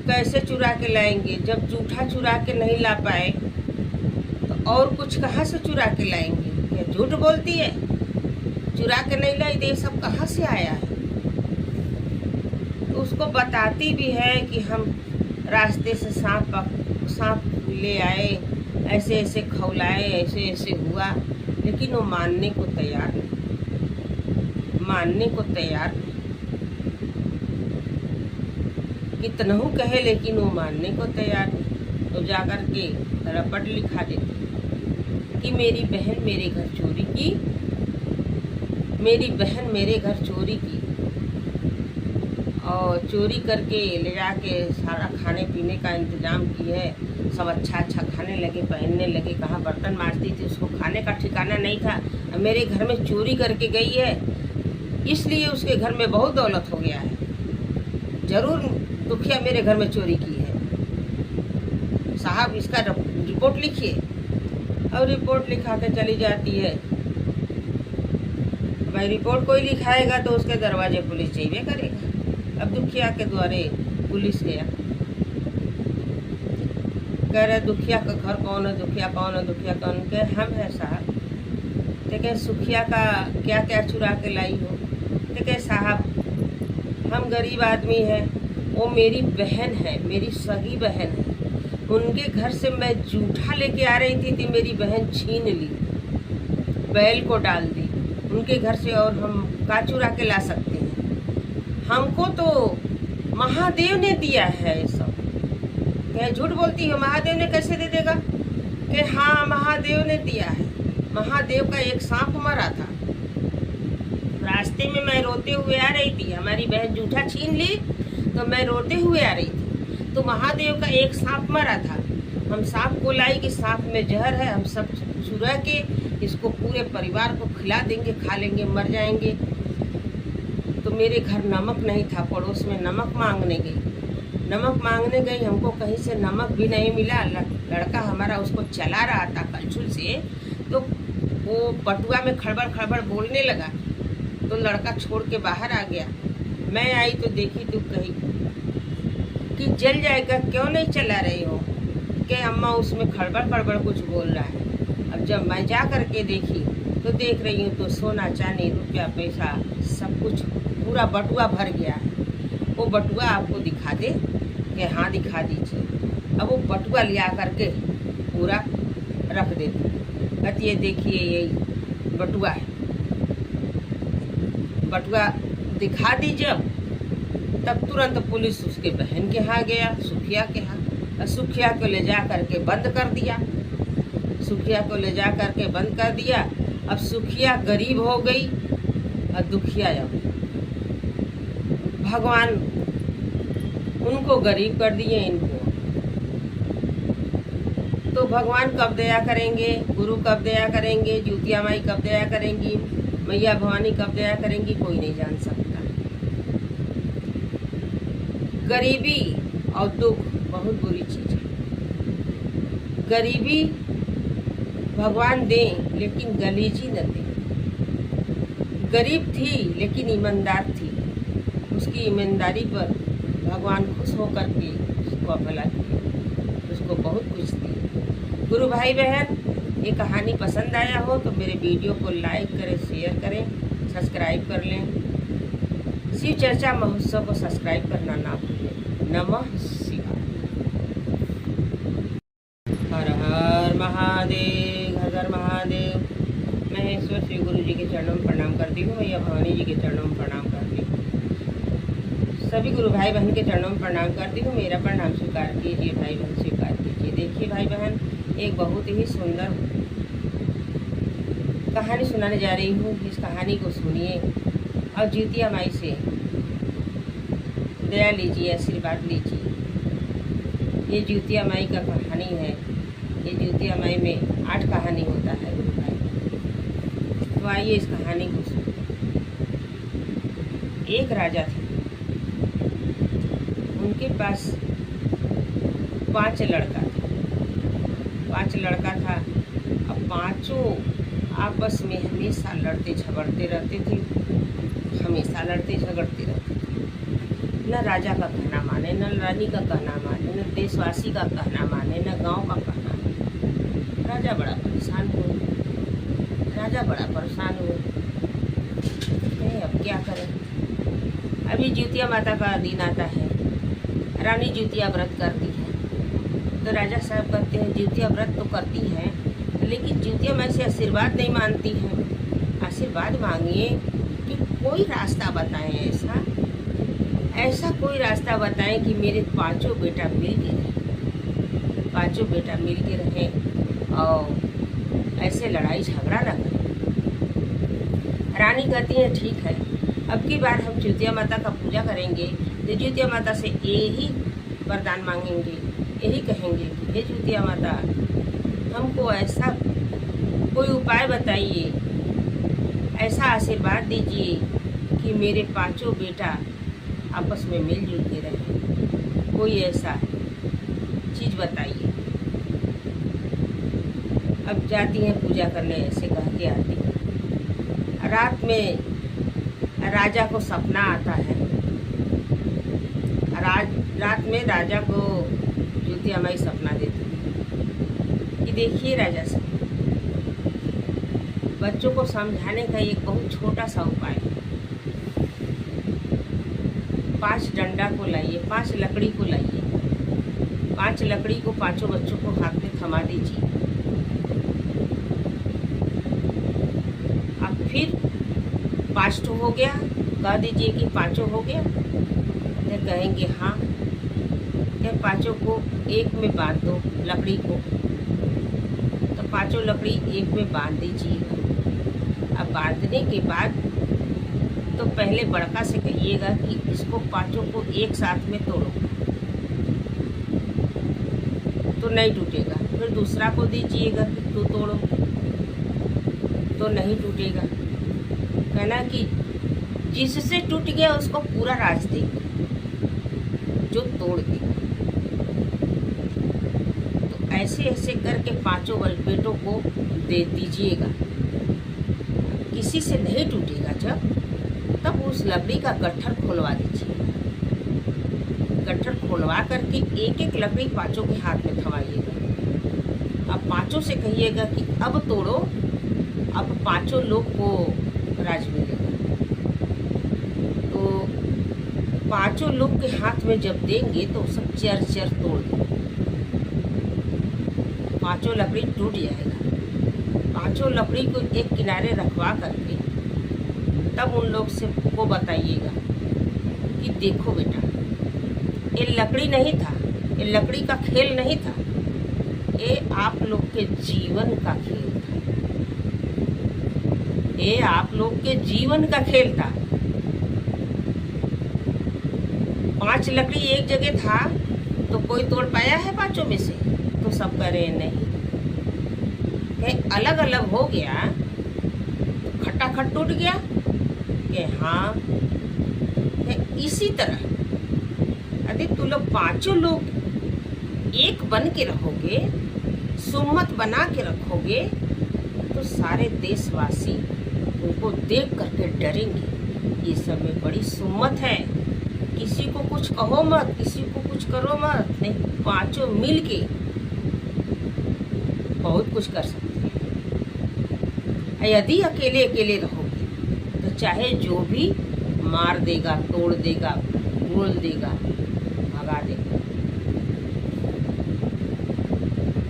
कैसे चुरा के लाएंगे, जब जूठा चुरा के नहीं ला पाए तो और कुछ कहाँ से चुरा के लाएंगे। क्या झूठ बोलती है, चुरा के नहीं लाई, ये सब कहाँ से आया है। तो उसको बताती भी है कि हम रास्ते से सांप ले आए, ऐसे ऐसे खौलाए, ऐसे ऐसे हुआ, लेकिन वो मानने को तैयार नहीं, मानने को तैयार नहीं। कितनहू कहे लेकिन वो मानने को तैयार नहीं। तो जाकर के रपट लिखा देती कि मेरी बहन मेरे घर चोरी की, मेरी बहन मेरे घर चोरी की और चोरी करके ले जाके सारा खाने पीने का इंतज़ाम की है सब अच्छा अच्छा खाने लगे, पहनने लगे। कहाँ बर्तन मांजती थी, उसको खाने का ठिकाना नहीं था। अब मेरे घर में चोरी करके गई है, इसलिए उसके घर में बहुत दौलत हो गया है। जरूर दुखिया मेरे घर में चोरी की है। साहब इसका रिपोर्ट लिखिए। और रिपोर्ट लिखा के चली जाती है। भाई रिपोर्ट कोई लिखाएगा तो उसके दरवाजे पुलिस चाहिए करेगा। अब दुखिया के द्वारे पुलिस गया, कह रहे दुखिया का घर कौन है, दुखिया कौन है, दुखिया कौन के हम है साहब। तो कहे सुखिया का क्या क्या चुरा के लाई हो। तो कहे साहब हम गरीब आदमी हैं, वो मेरी बहन है, मेरी सगी बहन है। उनके घर से मैं जूठा लेके आ रही थी तो मेरी बहन छीन ली, बैल को डाल दी उनके घर से। और हम का चुरा के ला सकते हैं? हमको तो महादेव ने दिया है ये सब। क्या झूठ बोलती हो? महादेव ने कैसे दे देगा? कि हाँ महादेव ने दिया है। महादेव का एक सांप मरा था, रास्ते में मैं रोते हुए आ रही थी, हमारी बहन जूठा छीन ली तो मैं रोते हुए आ रही थी, तो महादेव का एक सांप मरा था। हम सांप को लाई कि सांप में जहर है, हम सब चुरा के इसको पूरे परिवार को खिला देंगे, खा लेंगे, मर जाएंगे। तो मेरे घर नमक नहीं था, पड़ोस में नमक मांगने गई। नमक मांगने गई, हमको कहीं से नमक भी नहीं मिला। लड़का हमारा उसको चला रहा था कलछुल से, तो वो बटुआ में खड़बड़ खड़बड़ बोलने लगा, तो लड़का छोड़ के बाहर आ गया। मैं आई तो देखी तो कही कि जल जाएगा, क्यों नहीं चला रही हो? कि अम्मा उसमें खड़बड़ खड़बड़ कुछ बोल रहा है। अब जब मैं जा करके देखी तो देख रही हूँ तो सोना चांदी रुपया पैसा सब कुछ पूरा बटुआ भर गया है। वो बटुआ आपको दिखा दे? कि हाँ दिखा दीजिए। अब वो बटुआ लिया करके पूरा रख देती, कहती ये देखिए यही बटुआ है। बटुआ दिखा दी जब, तब तुरंत पुलिस उसके बहन के यहाँ गया, सुखिया के यहाँ। और सुखिया को ले जा करके बंद कर दिया। सुखिया को ले जा करके बंद कर दिया। अब सुखिया गरीब हो गई और दुखिया अब भगवान उनको गरीब कर दिए, इनको। तो भगवान कब दया करेंगे, गुरु कब दया करेंगे, ज्योतिया माई कब दया करेंगी, मैया भवानी कब दया करेंगी, कोई नहीं जान सकता। गरीबी और दुख बहुत बुरी चीज है। गरीबी भगवान दें लेकिन गलीजी न दें। गरीब थी लेकिन ईमानदार थी, उसकी ईमानदारी पर भगवान खुश होकर के उसको भला किया, उसको बहुत कुछ दिया। गुरु भाई बहन, ये कहानी पसंद आया हो तो मेरे वीडियो को लाइक करें, शेयर करें, सब्सक्राइब कर लें। शिव चर्चा महोत्सव को सब्सक्राइब करना ना भूलें। नमः शिवाय। हर हर महादेव, हर हर महादेव। महेश्वर श्री गुरु जी के चरणों में प्रणाम करती हूँ, मैया भवानी जी के चरणों में प्रणाम करती हूँ, सभी गुरु भाई बहन के चरणों में प्रणाम करती हूँ। मेरा प्रणाम स्वीकार कीजिए भाई बहन, स्वीकार कीजिए। देखिए भाई बहन, एक बहुत ही सुंदर कहानी सुनाने जा रही हूँ। इस कहानी को सुनिए और ज्योतिया माई से दया लीजिए, आशीर्वाद लीजिए। ये ज्योतिया माई का कहानी है। ये ज्योतिया माई में 8 कहानी होता है गुरु भाई। तो आइए इस कहानी को सुनिए। एक राजा थे, उनके पास 5 लड़का था। 5 लड़का था। अब 5 आपस में हमेशा लड़ते झगड़ते रहते थे, हमेशा लड़ते झगड़ते रहते थे। न राजा का कहना माने, न रानी का कहना माने, न देशवासी का कहना माने, न गांव का कहना माने। राजा बड़ा परेशान हुए। राजा बड़ा परेशान हुए, अब क्या करें। अभी ज्योतिया माता का दिन आता है, रानी ज्योतिया व्रत करती है। तो राजा साहब कहते हैं ज्योतिया व्रत तो करती हैं, लेकिन ज्योतिया माई से आशीर्वाद नहीं मांगती हैं। आशीर्वाद मांगिए कि कोई रास्ता बताएं, ऐसा कोई रास्ता बताएं कि मेरे 5 बेटा मिल के रहें, 5 बेटा मिल के रहें और ऐसे लड़ाई झगड़ा ना करें। रानी कहती है ठीक है, अब की बार हम ज्योतिया माता का पूजा करेंगे तो ज्योतिया माता से यही वरदान मांगेंगे यही कहेंगे कि हे ज्योतिया माता, हमको ऐसा कोई उपाय बताइए, ऐसा आशीर्वाद दीजिए कि मेरे पांचों बेटा आपस में मिलजुल के रहे। कोई ऐसा चीज़ बताइए। अब जाती हैं पूजा करने, ऐसे कह के आती हैं। रात में राजा को सपना आता है। रात में राजा को ज्योतिया माई सपना देती है कि देखिए राजा साहब, बच्चों को समझाने का एक बहुत छोटा सा उपाय है। 5 डंडा को लाइए, 5 लकड़ी को लाइए, 5 लकड़ी को पांचों बच्चों को हाथ में थमा दीजिए। अब फिर 5 तो हो गया, कह दीजिए कि पांचों हो गया। तो कहेंगे हाँ, तो पांचों को एक में बांध दो लकड़ी को। तो पांचों लकड़ी एक में बांध दीजिएगा। अब बांधने के बाद तो पहले बड़का से कहिएगा कि इसको पांचों को एक साथ में तोड़ो, तो नहीं टूटेगा। फिर दूसरा को दीजिएगा कि तू तोड़ो, तो नहीं टूटेगा। कहना कि जिससे टूट गया उसको पूरा राज देगा, जो तोड़ देगा। तो ऐसे ऐसे करके पांचों बेटों को दे दीजिएगा। किसी से नहीं टूटेगा जब, तब उस लकड़ी का गट्ठर खोलवा दीजिए। गट्ठर खोलवा करके एक एक लकड़ी पांचों के हाथ में थमाइएगा। अब पांचों से कहिएगा कि अब तोड़ो, अब पांचों लोग को राज मिलेगा। तो पांचों लोग के हाथ में जब देंगे तो सब चर चर तोड़ देंगे। पांचों लकड़ी टूट जाएगा। पांचों लकड़ी को एक किनारे रखवा करके तब उन लोग से को बताइएगा कि देखो बेटा, ये लकड़ी नहीं था, ये लकड़ी का खेल नहीं था, ये आप लोग के जीवन का खेल था। ये आप लोग के जीवन का खेल था। 5 लकड़ी एक जगह था तो कोई तोड़ पाया है पांचों में से? तो सब करे नहीं। अलग अलग हो गया तो खटाखट टूट गया कि हाँ। इसी तरह यदि तुम लोग पांचों लोग एक बन के रहोगे, सुम्मत बना के रखोगे, तो सारे देशवासी उनको देख करके डरेंगे। ये सब में बड़ी सुम्मत है, किसी को कुछ कहो मत, किसी को कुछ करो मत। नहीं, पांचों मिल के बहुत कुछ कर सकते हैं। यदि अकेले अकेले रहोगे तो चाहे जो भी मार देगा, तोड़ देगा, बोल देगा, भगा देगा।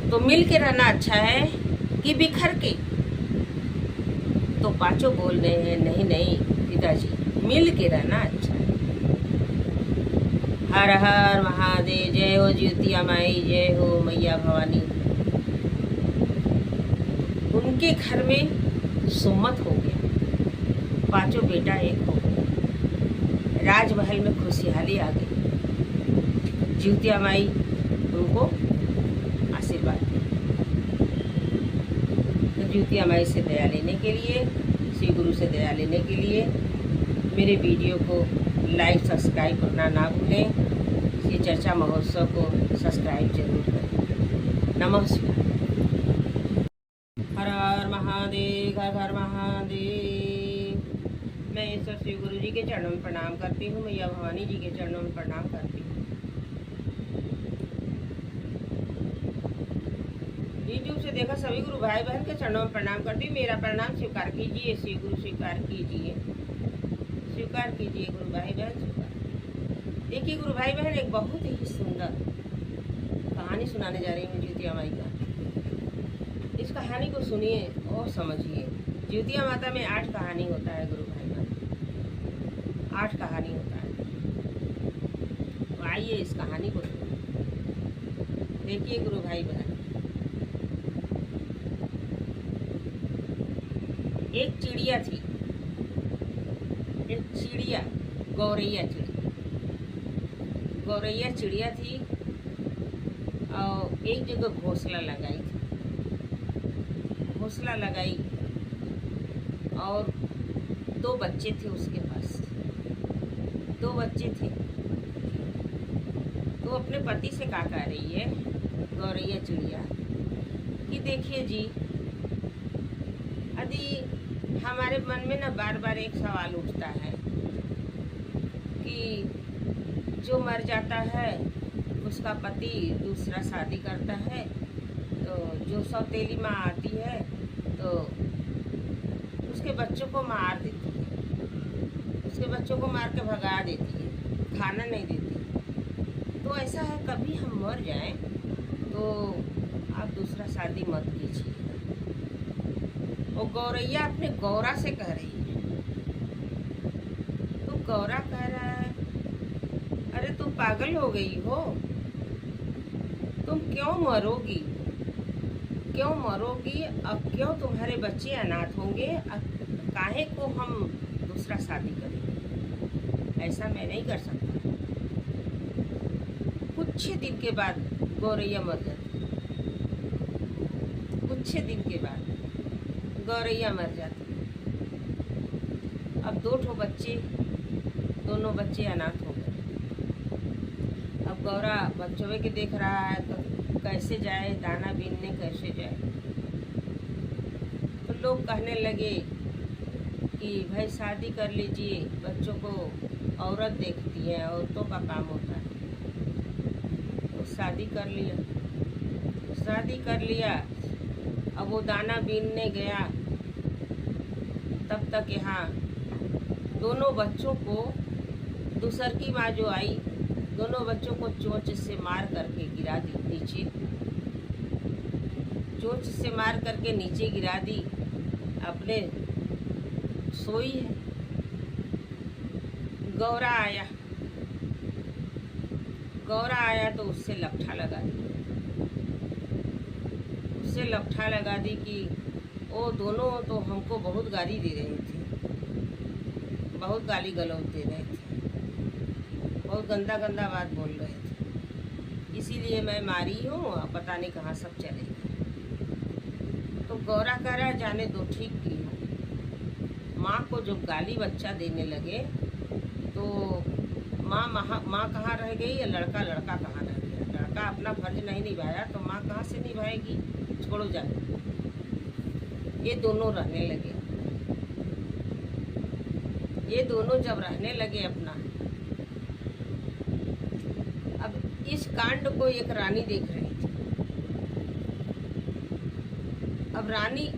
तो मिल के रहना अच्छा है कि बिखर के? तो पांचों बोल रहे हैं नहीं नहीं पिताजी, मिल के रहना अच्छा है। हर हर महादेव। जय हो ज्योतिया माई, जय हो मैया भवानी। उनके घर में सुम्मत हो गया, पांचों बेटा एक हो गए, राजमहल में खुशहाली आ गई। ज्योतिया माई उनको आशीर्वाद दी। तो ज्योतिया माई से दया लेने के लिए, श्री गुरु से दया लेने के लिए मेरे वीडियो को लाइक सब्सक्राइब करना ना भूलें। ये चर्चा महोत्सव को सब्सक्राइब जरूर करें। नमस्कार। हर हर महादेव, हर हर महादेव। मैं ईश्वर श्री गुरु जी के चरणों में प्रणाम करती हूँ, मैया भवानी जी के चरणों में प्रणाम करती हूँ। यूट्यूब से देखा सभी गुरु भाई बहन के चरणों में प्रणाम करती हूँ। मेरा प्रणाम स्वीकार कीजिए, श्री गुरु स्वीकार कीजिए, स्वीकार कीजिए गुरु भाई बहन स्वीकार। देखिए गुरु भाई बहन, एक बहुत ही सुंदर कहानी सुनाने जा रही हूँ ज्योतिया माई का। इस कहानी को सुनिए और समझिए। ज्योतिया माता में 8 कहानी होता है गुरु भाई बहन, 8 कहानी होता है। तो आइए इस कहानी को सुनिए। देखिए गुरु भाई बहन, एक चिड़िया थी, एक चिड़िया, गौरैया चिड़िया, गौरैया चिड़िया थी। और एक जगह घोंसला लगाई और 2 बच्चे थे उसके पास। 2 बच्चे थे तो अपने पति से कहा कह रही है गौरैया चिड़िया कि देखिए जी, यदि हमारे मन में ना बार बार एक सवाल उठता है कि जो मर जाता है उसका पति दूसरा शादी करता है, तो जो सौतेली माँ आती है तो उसके बच्चों को मार देती है, उसके बच्चों को मार के भगा देती है, खाना नहीं देती। तो ऐसा है कभी हम मर जाएं तो आप दूसरा शादी मत कीजिए। और गौरैया अपने गौरा से कह रही है, तो गौरा कह रहा है अरे तुम पागल हो गई हो, तुम क्यों मरोगी, अब क्यों तुम्हारे बच्चे अनाथ होंगे, अब काहे को हम दूसरा शादी करेंगे, ऐसा मैं नहीं कर सकता। कुछ दिन के बाद गौरैया मर जाती, कुछ दिन के बाद गौरैया मर जाती। अब 2 बच्चे, दोनों बच्चे अनाथ हो गए। अब गौरा बच्चों के देख रहा है तो कैसे जाए, दाना बीनने कैसे जाए। तो लोग कहने लगे कि भाई शादी कर लीजिए, बच्चों को औरत देखती है, औरतों का काम होता है। तो शादी कर लिया। अब वो दाना बीनने गया, तब तक यहाँ दोनों बच्चों को, दूसर की माँ जो आई, दोनों बच्चों को चोंच से मार करके गिरा दी नीचे, चोंच से मार करके नीचे गिरा दी। अपने सोई है। गौरा आया तो उससे लपठा लगा दी कि वो दोनों तो हमको बहुत गाली दे रहे थे, बहुत गाली गलौज दे रहे थे, बहुत गंदा बात बोल रहे थे, इसीलिए मैं मारी हूँ, पता नहीं कहाँ सब चले गए। तो गौरा कह रहा जाने दो, ठीक की हो। माँ को जो गाली बच्चा देने लगे तो माँ कहाँ रह गई, या लड़का कहाँ रह गया। लड़का अपना फर्ज नहीं निभाया तो माँ कहाँ से निभाएगी, छोड़ो जाने। ये दोनों रहने लगे। ये दोनों जब रहने लगे अपना, अब इस कांड को एक रानी देख रही थी। अब रानी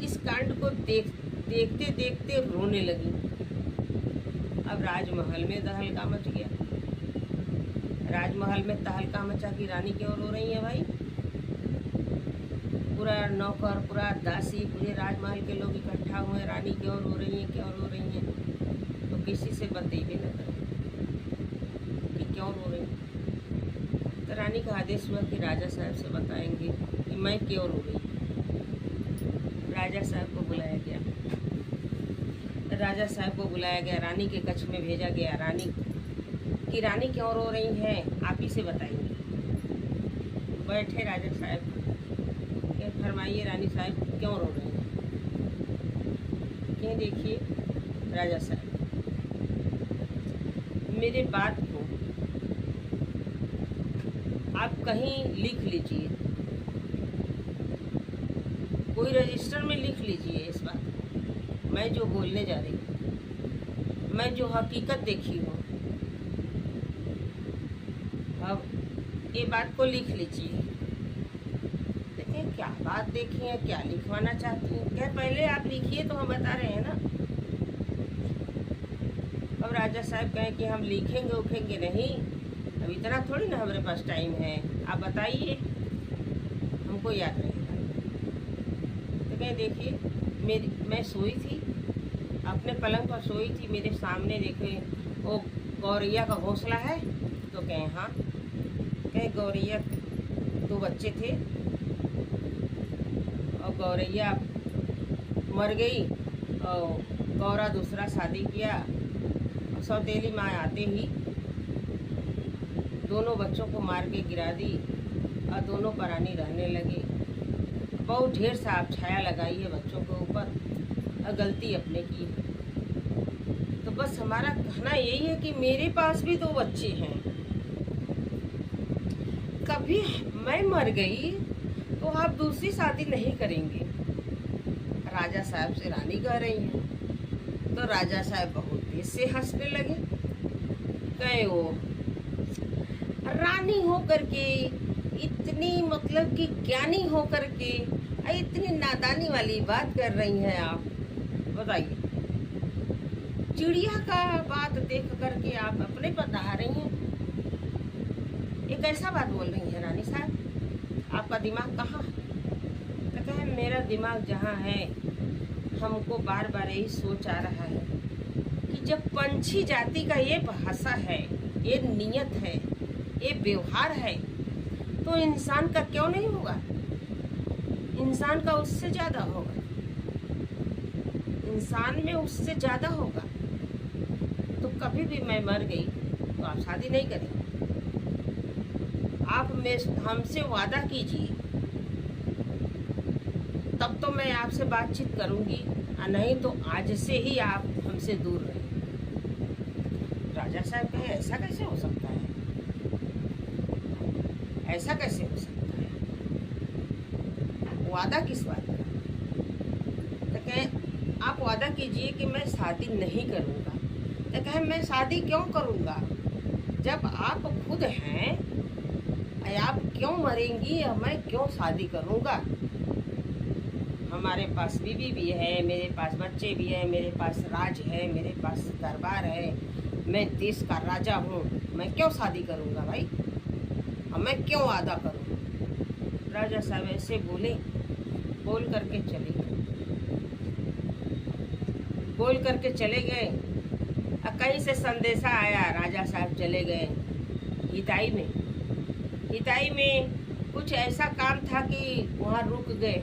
इस कांड को देखते देखते रोने लगी। अब राजमहल में तहलका मच गया। राजमहल में तहलका मचा कि रानी क्यों रो रही है भाई। पूरा नौकर, पूरा दासी, पूरे राजमहल के लोग इकट्ठा हुए, रानी क्यों रो रही हैं। तो किसी से बतेबे न करे कि क्यों रो रही हैं। तो रानी का आदेश हुआ कि राजा साहब से बताएंगे कि मैं क्यों रो रही। राजा साहब को बुलाया गया। रानी के कक्ष में भेजा गया। रानी क्यों रो रही हैं, आप ही से बताएंगे। बैठे राजा साहब, फरमाइए रानी साहब क्यों रो रही हैं। ये देखिए राजा साहब, मेरे बात को आप कहीं लिख लीजिए, कोई रजिस्टर में लिख लीजिए इस बात को। मैं जो बोलने जा रही हूँ, मैं जो हकीकत देखी हूँ, अब ये बात को लिख लीजिए। देखिए क्या बात देखी है, क्या लिखवाना चाहती हैं। क्या पहले आप लिखिए तो हम बता रहे हैं ना। अब राजा साहब कहें कि हम लिखेंगे नहीं, अब इतना थोड़ी ना हमारे पास टाइम है, आप बताइए, हमको याद रहेगा। तो कहें देखिए मैं सोई थी, अपने पलंग पर सोई थी, मेरे सामने देखे वो गौरैया का घोंसला है। तो कहें हाँ। कहें गौरैया 2 बच्चे थे और गौरैया मर गई और गौरा दूसरा शादी किया। सौतेली माँ आते ही दोनों बच्चों को मार के गिरा दी और दोनों प्राणी रहने लगे। बहुत ढेर सा आप छाया लगाई है बच्चों के ऊपर और गलती अपने की है। तो बस हमारा कहना यही है कि मेरे पास भी 2 बच्चे हैं। कभी मैं मर गई तो आप दूसरी शादी नहीं करेंगे, राजा साहब से रानी कह रही हैं। तो राजा साहब बहुत तेज से हंसने लगे। कहे वो रानी हो करके इतनी मतलब कि ज्ञानी हो करके इतनी नादानी वाली बात कर रही हैं आप, बताइए। चिड़िया का बात देख करके आप अपने पर नहा रही हैं। एक ऐसा बात बोल रही है रानी साहब, आपका दिमाग कहाँ है? तो कहे मेरा दिमाग जहाँ है, हमको बार बार यही सोच आ रहा है कि जब पंछी जाति का ये भाषा है, ये नियत है, ये व्यवहार है, तो इंसान का क्यों नहीं होगा? इंसान का उससे ज़्यादा होगा, इंसान में उससे ज़्यादा होगा। तो कभी भी मैं मर गई तो आप शादी नहीं करेंगे। आप हमसे वादा कीजिए, तब तो मैं आपसे बातचीत करूंगी, नहीं तो आज से ही आप हमसे दूर रहें। राजा साहब कहे ऐसा कैसे हो सकता है, ऐसा कैसे हो सकता है? वादा किस बात का? तो कहे आप वादा कीजिए कि मैं शादी नहीं करूंगा। तो कहे मैं शादी क्यों करूंगा जब आप खुद हैं, आप क्यों मरेंगी और मैं क्यों शादी करूंगा? हमारे पास बीवी भी है, मेरे पास बच्चे भी हैं, मेरे पास राज है, मेरे पास दरबार है, मैं देश का राजा हूँ, मैं क्यों शादी करूंगा भाई, और मैं क्यों वादा करूँ? राजा साहब ऐसे बोले, बोल करके चले गए, बोल करके चले गए। कहीं से संदेशा आया, राजा साहब चले गए हिताई में। हिताई में कुछ ऐसा काम था कि वहाँ रुक गए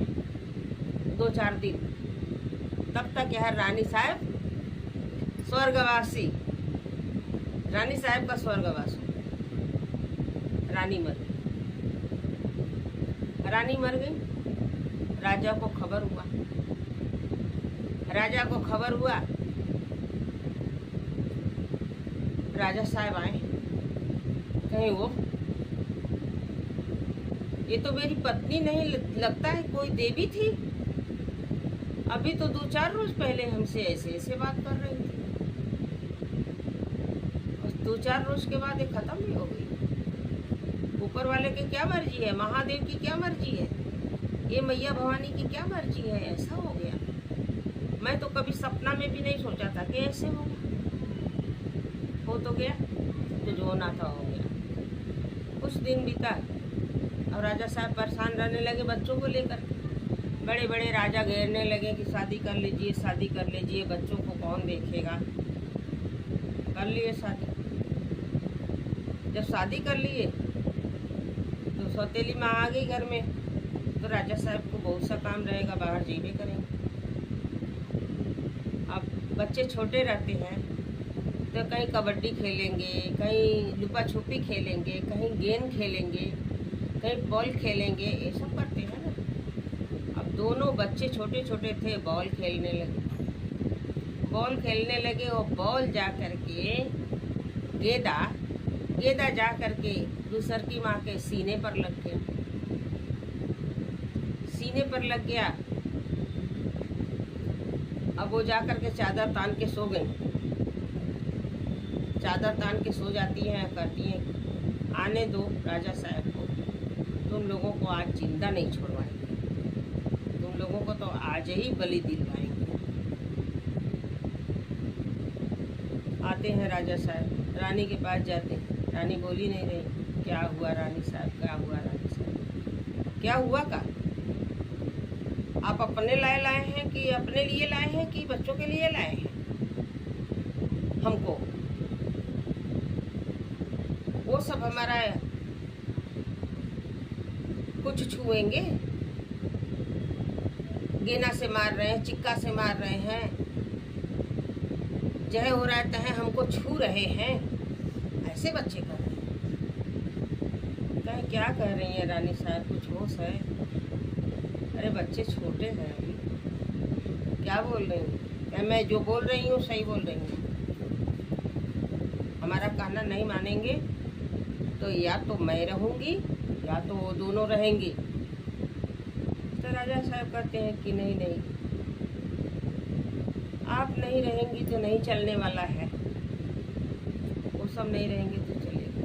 2-4 दिन। तब तक यह रानी साहब स्वर्गवासी, रानी साहब का स्वर्गवास, रानी मर गई। रानी मर गई, राजा को खबर हुआ, राजा को खबर हुआ। राजा साहब आए, कहीं वो ये तो मेरी पत्नी नहीं लगता है, कोई देवी थी। अभी तो 2-4 रोज पहले हमसे ऐसे ऐसे बात कर रही थी, और 2-4 रोज के बाद ये खत्म भी हो गई। ऊपर वाले की क्या मर्जी है, महादेव की क्या मर्जी है, ये मैया भवानी की क्या मर्जी है, ऐसा हो गया। मैं तो कभी सपना में भी नहीं सोचा था कि ऐसे होगा। हो तो गया, तो जो होना था हो गया। कुछ दिन बीता और राजा साहब परेशान रहने लगे बच्चों को लेकर। बड़े बड़े राजा घेरने लगे कि शादी कर लीजिए, शादी कर लीजिए, बच्चों को कौन देखेगा। कर लिए शादी। जब शादी कर लिए तो सौतेली माँ आ गई घर में, तो राजा साहब को बहुत सा काम रहेगा, बाहर जीवे करेंगे। अब बच्चे छोटे रहते हैं तो कहीं कबड्डी खेलेंगे, कहीं लुका छुपी खेलेंगे, कहीं गेंद खेलेंगे, कहीं बॉल खेलेंगे, ये सब करते हैं ना। अब दोनों बच्चे छोटे छोटे थे, बॉल खेलने लगे, बॉल खेलने लगे। और बॉल जा कर के गेंदा जा कर के दूसर की माँ के सीने पर लग गया, सीने पर लग गया। अब वो जा कर के चादर तान के सो गई, चादर तान के सो जाती हैं, कहती हैं आने दो राजा साहब को, तुम लोगों को आज जिंदा नहीं छोड़वाएंगे, तुम लोगों को तो आज ही बलि दिलवाएंगे। आते हैं राजा साहब, रानी के पास जाते हैं। रानी बोली नहीं रही। क्या हुआ रानी साहब, क्या हुआ रानी साहब, क्या हुआ का? आप अपने लाए हैं कि अपने लिए लाए हैं कि बच्चों के लिए लाए हैं? हमको वो सब हमारा कुछ छुएंगे? गेना से मार रहे हैं, चिक्का से मार रहे हैं, जय हो रहा है हमको छू रहे हैं, ऐसे बच्चे कर रहे हैं। कहें क्या कह रही हैं रानी साहब, कुछ होश है? अरे बच्चे छोटे हैं अभी, क्या बोल रही हूँ? क्या मैं जो बोल रही हूँ सही बोल रही हूँ? हमारा कहना नहीं मानेंगे तो या तो मैं रहूँगी या तो वो दोनों रहेंगे। तो राजा साहब कहते हैं कि नहीं नहीं, आप नहीं रहेंगी तो नहीं चलने वाला है, वो सब नहीं रहेंगे तो चलेगा।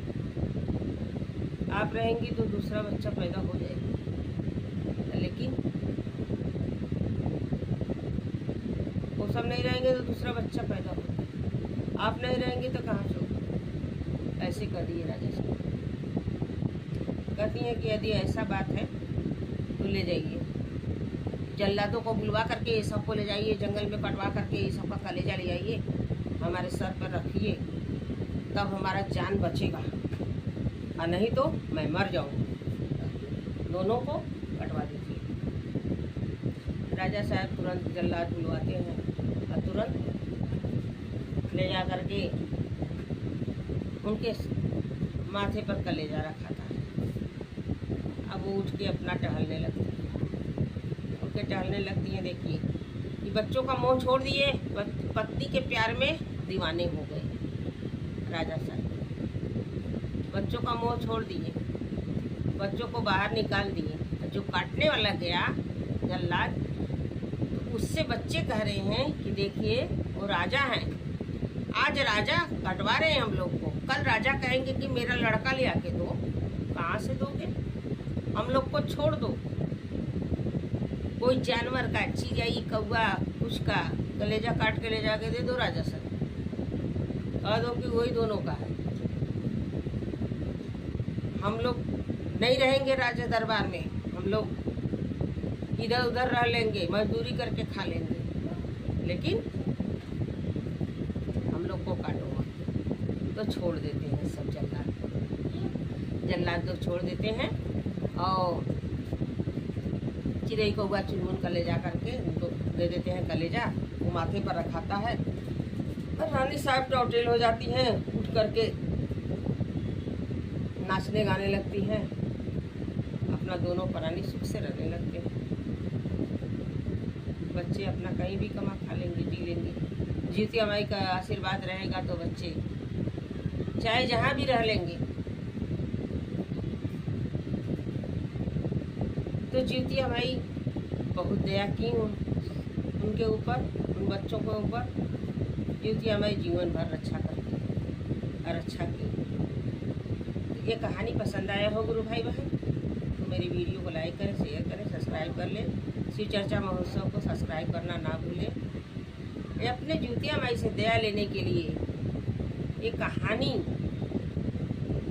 आप रहेंगी तो दूसरा बच्चा पैदा हो जाएगा, लेकिन वो सब नहीं रहेंगे तो दूसरा बच्चा पैदा हो जाएगा, आप नहीं रहेंगे तो कहाँ से होगा? ऐसे कर दिए राजा साहब। कहती हैं कि यदि ऐसा बात है तो ले जाइए, जल्लादों को बुलवा करके ये सबको ले जाइए, जंगल में कटवा करके ये सबका कलेजा ले जाइए, हमारे सर पर रखिए, तब हमारा जान बचेगा, और नहीं तो मैं मर जाऊंगा। दोनों को कटवा दीजिए। राजा साहब तुरंत जल्लाद बुलवाते हैं और तुरंत ले जा करके उनके माथे पर कलेजा रखा था। अब वो उठ के अपना टहलने लगती है, उठ के टहलने लगती हैं। देखिए ये बच्चों का मोह छोड़ दिए, पत्नी के प्यार में दीवाने हो गए राजा साहब। बच्चों का मोह छोड़ दिए, बच्चों को बाहर निकाल दिए। जो काटने वाला गया जल्लाद, तो उससे बच्चे कह रहे हैं कि देखिए वो राजा हैं, आज राजा कटवा रहे हैं हम लोग को, कल राजा कहेंगे कि मेरा लड़का ले आके दो। कहाँ से दोगे? हम लोग को छोड़ दो। कोई जानवर का, चिड़ै, कौवा, कुछ का कलेजा काट के ले जाके दे दो राजा साहब, कह दो कि वही दोनों का है। हम लोग नहीं रहेंगे राजा दरबार में, हम लोग इधर उधर रह लेंगे, मजदूरी करके खा लेंगे, लेकिन हम लोग को काटो। तो छोड़ देते हैं सब जल्लाद लोग छोड़ देते हैं, और चिड़ै कौवा चुनमुन कलेजा करके उनको दे देते हैं कलेजा, वो माथे पर रखाता है। और रानी साहब टौटेल हो जाती हैं, उठ करके नाचने गाने लगती हैं, अपना दोनों प्राणी सुख से रहने लगते हैं। बच्चे अपना कहीं भी कमा खा लेंगे, जी लेंगे। जीतिया माई का आशीर्वाद रहेगा तो बच्चे चाहे जहाँ भी रह लेंगे। तो जीतिया माई बहुत दया की उनके ऊपर, उन बच्चों के ऊपर। जीतिया माई जीवन भर रक्षा करती है और अच्छा की। ये कहानी पसंद आया हो गुरु भाई बहन तो मेरी वीडियो को लाइक करें, शेयर करें, सब्सक्राइब कर लें। शिव चर्चा महोत्सव को सब्सक्राइब करना ना भूलें। ये अपने जीतिया माई से दया लेने के लिए ये कहानी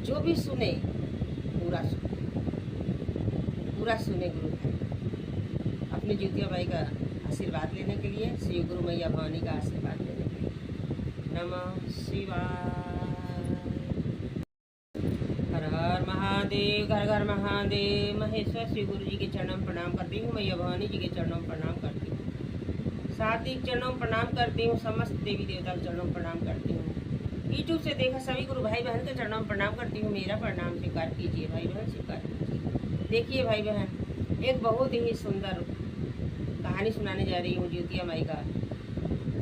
जो भी सुने पूरा सुने गुरु भाई। अपनी जीतिया माई का आशीर्वाद लेने के लिए, श्री गुरु मैया भवानी का आशीर्वाद लेने के लिए। नमः शिवाय। हर हर महादेव, घर घर महादेव। महेश्वर श्री गुरु जी के चरणों में प्रणाम करती हूँ, मैया भवानी जी के चरणों में प्रणाम करती हूँ, साथ ही चरणों में प्रणाम करती हूँ, समस्त देवी देवता के चरणों में प्रणाम करती हूँ। यूट्यूब से देखा सभी गुरु भाई बहन के चरणों में प्रणाम करती हूँ। मेरा प्रणाम स्वीकार कीजिए भाई बहन, स्वीकार कीजिए। देखिए भाई बहन, एक बहुत ही सुंदर कहानी सुनाने जा रही हूँ जीतिया माई का।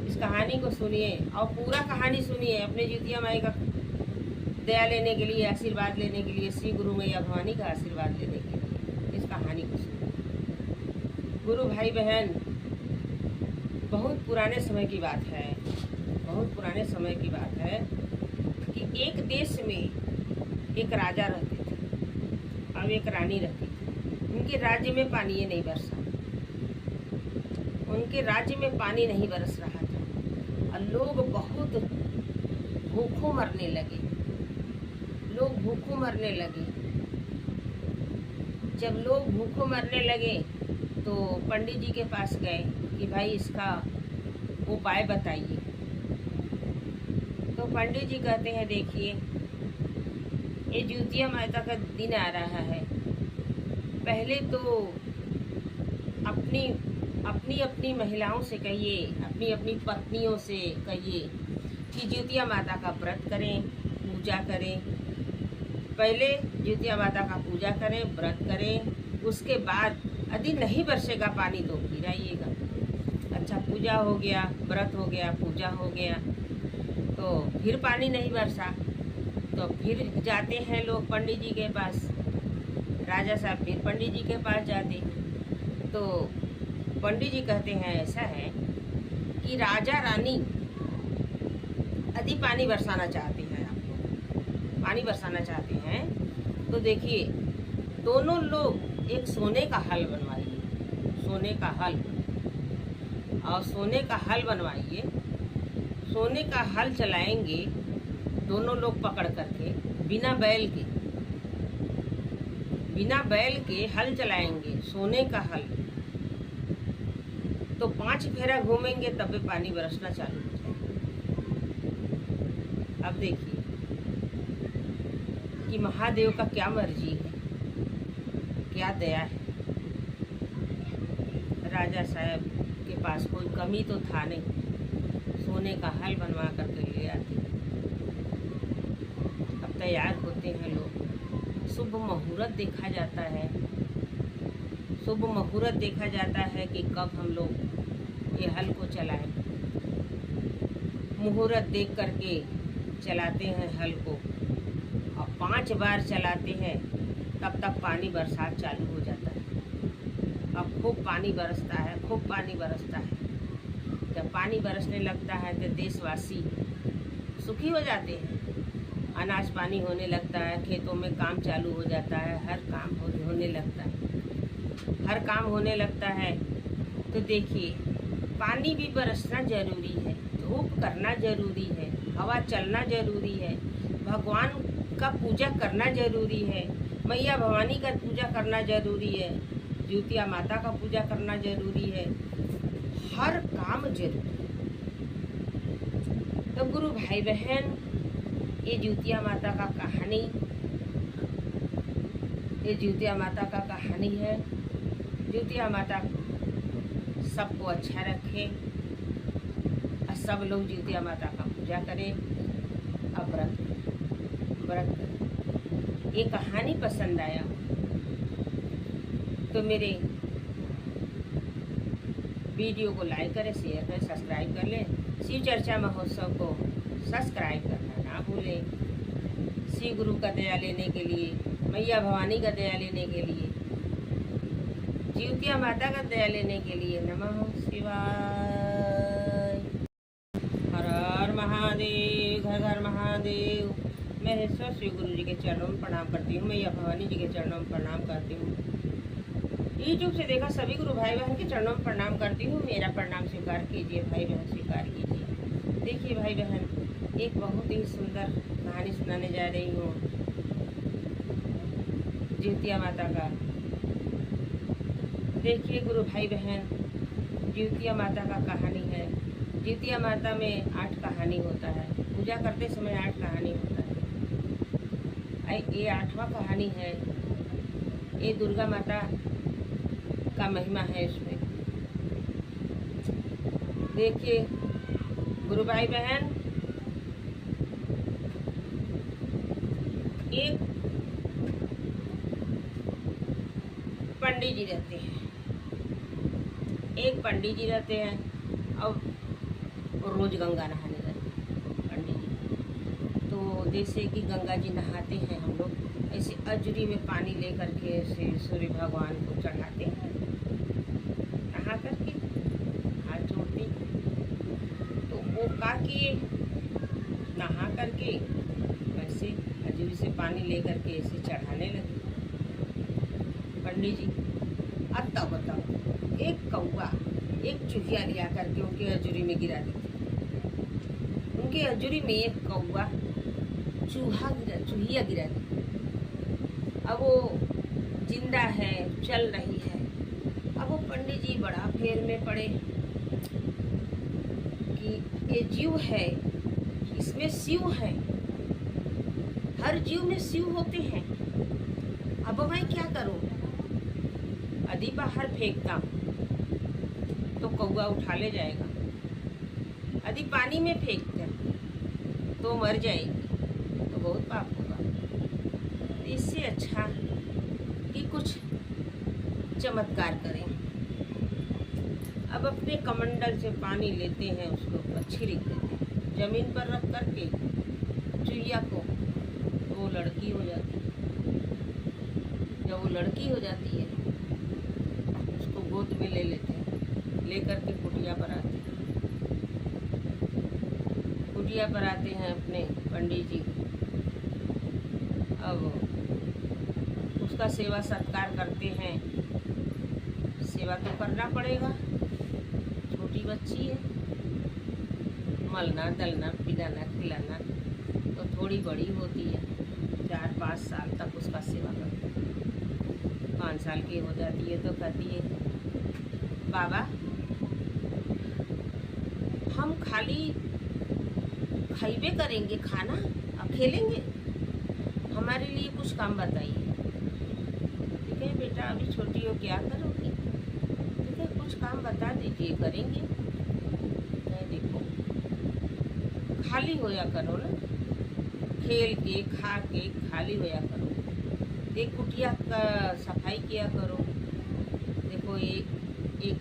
इस कहानी को सुनिए और पूरा कहानी सुनिए, अपने जीतिया माई का दया लेने के लिए, आशीर्वाद लेने के लिए, श्री गुरु मैया भवानी का आशीर्वाद लेने के लिए इस कहानी को सुनिए। गुरु भाई बहन, बहुत पुराने समय की बात है, बहुत पुराने समय की बात है कि एक देश में एक राजा रहते थे और एक रानी रहती थी। उनके राज्य में पानी नहीं बरसा, उनके राज्य में पानी नहीं बरस रहा था और लोग बहुत भूखों मरने लगे, लोग भूखों मरने लगे। जब लोग भूखों मरने लगे तो पंडित जी के पास गए कि भाई इसका उपाय बताइए। तो पंडित जी कहते हैं देखिए, ये जीतिया माता का दिन आ रहा है, पहले तो अपनी महिलाओं से कहिए, अपनी पत्नियों से कहिए कि जीतिया माता का व्रत करें, पूजा करें, पहले जितिया माता का पूजा करें, व्रत करें। उसके बाद यदि नहीं बरसेगा पानी तो फिर आइएगा। अच्छा, पूजा हो गया, व्रत हो गया, पूजा हो गया, तो फिर पानी नहीं बरसा तो फिर जाते हैं लोग पंडित जी के पास। राजा साहब फिर पंडित जी के पास जाते तो पंडित जी कहते हैं ऐसा है कि राजा रानी यदि पानी बरसाना चाहते हैं, आप लोग पानी बरसाना चाहते हैं तो देखिए, दोनों लोग एक सोने का हल बनवाइए, सोने का हल, और सोने का हल बनवाइए। सोने का हल चलाएंगे दोनों लोग पकड़ करके, बिना बैल के हल चलाएंगे, सोने का हल। तो 5 फेरा घूमेंगे तब भी पानी बरसना चालू हो जाएगा। अब देखिए कि महादेव का क्या मर्जी है, क्या दया है। राजा साहब के पास कोई कमी तो था नहीं, सोने का हल बनवा करके ले आते। अब तैयार होते हैं लोग, शुभ मुहूर्त देखा जाता है, शुभ मुहूर्त देखा जाता है कि कब हम लोग ये हल को चलाएं। मुहूर्त देख करके चलाते हैं हल को, और 5 बार चलाते हैं तब तक पानी बरसात चालू हो जाता है। अब खूब पानी बरसता है, खूब पानी बरसता है। जब पानी बरसने लगता है तो देशवासी सुखी हो जाते हैं, अनाज पानी होने लगता है, खेतों में काम चालू हो जाता है, हर काम होने लगता है, हर काम होने लगता है। तो देखिए, पानी भी बरसना जरूरी है, धूप करना जरूरी है, हवा चलना जरूरी है, भगवान का पूजा करना जरूरी है, मैया भवानी का पूजा करना जरूरी है, जितिया माता का पूजा करना जरूरी है, हर काम जरूरी है। तो गुरु भाई बहन, ये जितिया माता का कहानी, ये जितिया माता का कहानी है। जितिया माता सबको अच्छा रखे और सब लोग जितिया माता का पूजा करें और व्रत करें। ये कहानी पसंद आया तो मेरे वीडियो को लाइक करें, शेयर करें, सब्सक्राइब कर लें। शिव चर्चा महोत्सव को सब्सक्राइब करना ना भूलें। शिव गुरु का दया लेने के लिए, मैया भवानी का दया लेने के लिए, जितिया माता का दया लेने के लिए नमः शिवाय। हर हर महादेव, घर घर महादेव। मैं ईश्वर शिव गुरु जी के चरणों में प्रणाम करती हूँ, मैया भवानी जी के चरणों में प्रणाम करती हूँ। यूट्यूब से देखा सभी गुरु भाई बहन के चरणों में प्रणाम करती हूँ। मेरा प्रणाम स्वीकार कीजिए भाई बहन, स्वीकार कीजिए। देखिए भाई बहन, एक बहुत ही सुंदर कहानी सुनाने जा रही हूँ जितिया माता का। देखिए गुरु भाई बहन, जितिया माता का कहानी है। जितिया माता में 8 कहानी होता है, पूजा करते समय 8 कहानी होता है। ये 8वां कहानी है। ये दुर्गा माता का महिमा है इसमें। देखिए गुरु भाई बहन, एक पंडित जी रहते हैं, एक पंडित जी रहते हैं और रोज गंगा नहाने जाते हैं पंडित जी। तो जैसे कि गंगा जी नहाते हैं हम लोग, ऐसे अजरी में पानी लेकर के ऐसे सूर्य भगवान को चढ़ाते हैं, नहा करके हाथ जोड़ते। तो वो का किए, नहा करके वैसे अजरी से पानी लेकर के ऐसे चढ़ाने लगे पंडित जी। अब तब बताओ, एक कौवा एक चूहिया लिया करके उनके अजूरी में गिरा दी थी। उनके अजूरी में एक कौवा चूहिया गिरा दी। अब वो जिंदा है, चल रही है। अब वो पंडित जी बड़ा फेर में पड़े कि ये जीव है, इसमें शिव है, हर जीव में शिव होते हैं। अब मैं क्या करूं? यदि बाहर फेंकता तो कौवा उठा ले जाएगा, यदि पानी में फेंकते तो मर जाएगी, तो बहुत पाप होगा। इससे अच्छा कि कुछ चमत्कार करें। अब अपने कमंडल से पानी लेते हैं, उसके ऊपर छिड़क देते हैं, जमीन पर रख करके चुहिया को, तो वो लड़की हो जाती है। जब वो लड़की हो जाती है उसको गोद में ले लेते हैं, ले करके कुटिया पर आते हैं। कुटिया पर आते हैं अपने पंडित जी। अब उसका सेवा सत्कार करते हैं। सेवा तो करना पड़ेगा, छोटी बच्ची है, मलना दलना पिलाना खिलाना तो थोड़ी बड़ी होती है। 4-5 साल तक उसका सेवा करते हैं। 5 साल की हो जाती है तो कहती है, बाबा हम खाली खाइबे करेंगे खाना और खेलेंगे, हमारे लिए कुछ काम बताइए। ठीक है बेटा, अभी छोटी हो, क्या करोगी? ठीक है, कुछ काम बता दीजिए, करेंगे। देखो, खाली होया करो ना, खेल के खा के खाली होया करो। एक कुटिया का सफाई किया करो। देखो, एक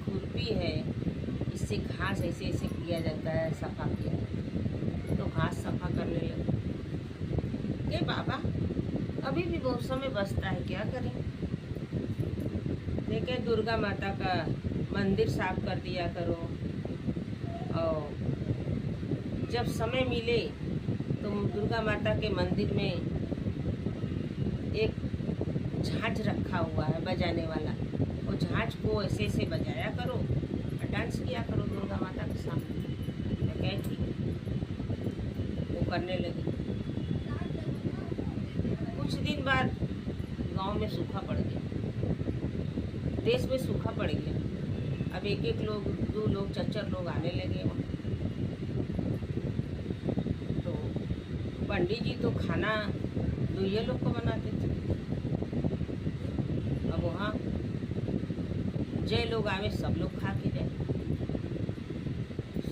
खुरपी है, इससे घास ऐसे ऐसे किया जाता है, सफा किया जाता है, तो घास सफा करने लगे। ये बाबा अभी भी बहुत समय बचता है, क्या करें? देखें, दुर्गा माता का मंदिर साफ कर दिया करो। और जब समय मिले तो दुर्गा माता के मंदिर में एक झांझ रखा हुआ है बजाने वाला, वो झांझ को ऐसे ऐसे बजाया करो और डांस किया करो दुर्गा माता के सामने। मैं कह ठीक, वो करने लगी। कुछ दिन बाद गांव में सूखा पड़ गया, देश में सूखा पड़ गया। अब एक लोग, 2 लोग, 4 लोग आने लगे वहाँ। तो पंडित जी तो खाना 2 लोग को बनाते थे। अब वहाँ जय लोग आवे, सब लोग खा के जाए,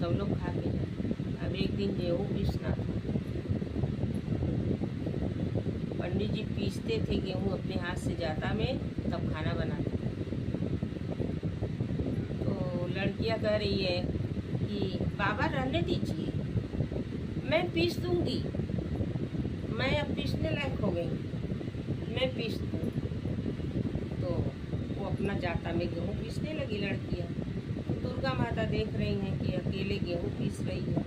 सब लोग खा के जाए। अब एक दिन गेहूँ पीसना था, पंडित जी पीसते थे गेहूँ अपने हाथ से जाता में, तब खाना बनाते थे। तो लड़कियां कह रही है कि बाबा रहने दीजिए, मैं पीस दूंगी, मैं अब पीसने लायक हो गई, मैं पीस दूँ। तो वो अपना जाता में गेहूँ पीसने लगी लड़कियाँ। तो दुर्गा माता देख रही हैं कि अकेले गेहूँ पीस रही है।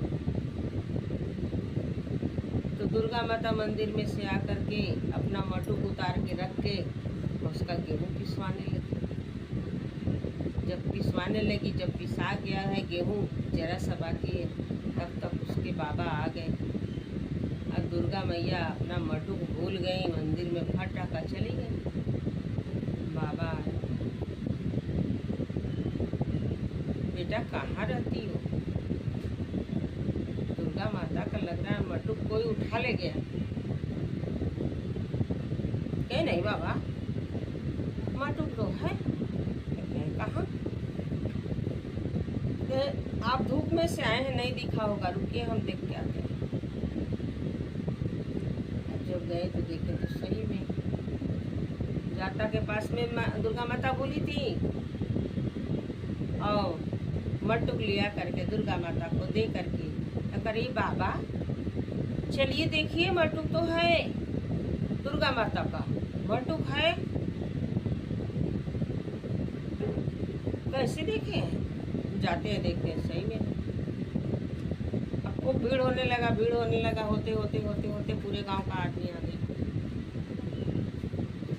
तो दुर्गा माता मंदिर में से आकर के अपना मटुक उतार के रख के उसका गेहूँ पिसवाने लगी। जब पिसवाने लगी, जब पिसा गया है गेहूँ, जरा सा बाकी है, तब तक उसके बाबा आ गए। और दुर्गा मैया अपना मटुक भूल गई, मंदिर में फटाका चली गई। बाबा, बेटा कहाँ रहती हो? दुर्गा माता का लग रहा है मटुक कोई उठा ले गया। कहे नहीं बाबा, मटुक तो है। कहाँ? आप धूप में से आए हैं, नहीं दिखा होगा, रुकिए हम देख के आते हैं। जब गए तो देखे तो सही में जाता के पास में दुर्गा माता बोली थी, और मटुक लिया करके दुर्गा माता को दे करके करी, बाबा चलिए देखिए, मटुक तो है, दुर्गा माता का मटुक है। कैसे देखे हैं? जाते हैं, देखते हैं, सही में अब खूब भीड़ होने लगा, भीड़ होने लगा, होते होते होते होते पूरे गांव का आदमी आ गया।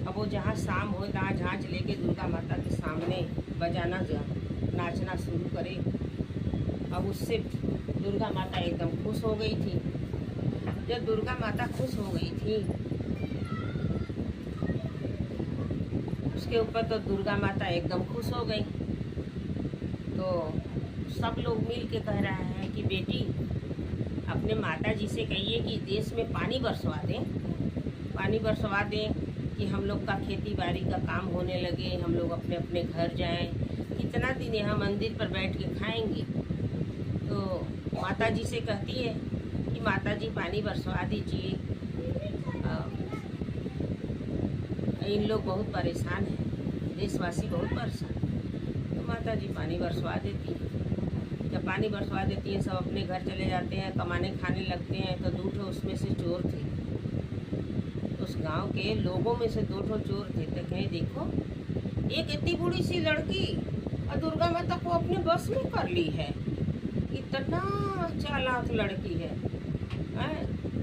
अब वो जहाँ शाम हो, तहाँ झांझ लेके दुर्गा माता के सामने बजाना, नाचना शुरू करे। अब उससे दुर्गा माता एकदम खुश हो गई थी। जब दुर्गा माता खुश हो गई थी, उसके ऊपर तो दुर्गा माता एकदम खुश हो गई। तो सब लोग मिल के कह रहा है कि बेटी, अपने माता जी से कहिए कि देश में पानी बरसवा दें, पानी बरसवा दें कि हम लोग का खेती बाड़ी का काम होने लगे, हम लोग अपने अपने घर जाएं। कितना दिन यहाँ मंदिर पर बैठ के खाएंगे? तो माता जी से कहती है कि माता जी पानी बरसवा दीजिए। इन लोग बहुत परेशान हैं, देशवासी बहुत परेशान। तो माता जी पानी बरसवा देती हैं। जब पानी बरसवा देती हैं सब अपने घर चले जाते हैं, कमाने खाने लगते हैं। तो 2 ठो उसमें से चोर थे, उस गांव के लोगों में से 2 ठो चोर थे। तो कहीं देखो एक इतनी बूढ़ी सी लड़की और दुर्गा माता को अपने बस में कर ली है। इतना चालाक लड़की है,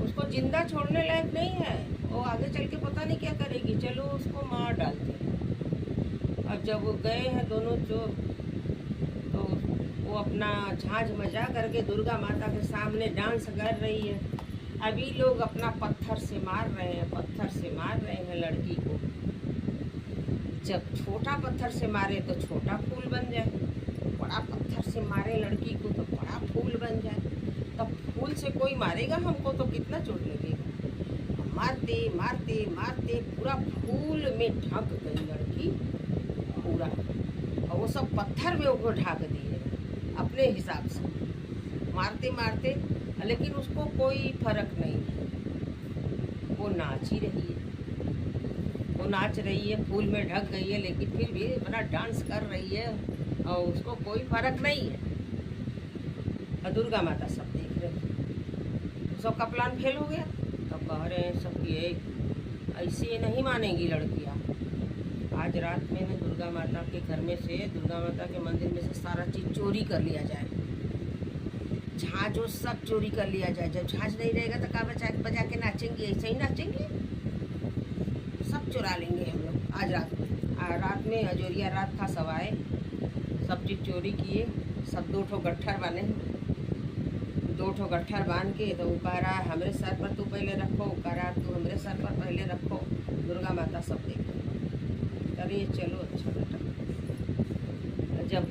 उसको जिंदा छोड़ने लायक नहीं है। वो आगे चल के पता नहीं क्या करेगी, चलो उसको मार डालते हैं। अब जब वो गए हैं दोनों चोर, तो वो अपना झांझ मचा करके दुर्गा माता के सामने डांस कर रही है। अभी लोग अपना पत्थर से मार रहे हैं, पत्थर से मार रहे हैं लड़की को। जब छोटा पत्थर से मारे तो छोटा फूल बन जाए, बड़ा पत्थर से मारे लड़की को तो बड़ा फूल बन जाए। तब फूल से कोई मारेगा हमको तो कितना चोट लगेगा। मारते मारते मारते पूरा फूल में ढक गई लड़की पूरा, और वो सब पत्थर में उसको ढक दिए अपने हिसाब से, मारते मारते। लेकिन उसको कोई फर्क नहीं, वो नाच ही रही है, वो नाच रही है, फूल में ढक गई है लेकिन फिर भी बड़ा डांस कर रही है और उसको कोई फर्क नहीं है। और दुर्गा माता सब देख रहे हैं। सबका प्लान फेल हो गया। तब कह रहे हैं सब कि ऐसे नहीं मानेंगी लड़कियाँ। आज रात में न दुर्गा माता के घर में से, दुर्गा माता के मंदिर में से सारा चीज़ चोरी कर लिया जाए, झांझ वो सब चोरी कर लिया जाए। जब झांझ नहीं रहेगा तो क्या बजा के नाचेंगे, ऐसे ही नाचेंगे, सब चुरा लेंगे हम लोग आज रात में। रात में अजोरिया रात था, सब आए, सब चीज़ चोरी किए। सब 2 ठो गट्ठर बने, 2 ठो गट्ठर बांध के तो वो कह रहा है हमारे सर पर तू पहले रखो, कह रहा तू हमारे सर पर पहले रखो। दुर्गा माता सब देख अरे चलो अच्छा बेटा। जब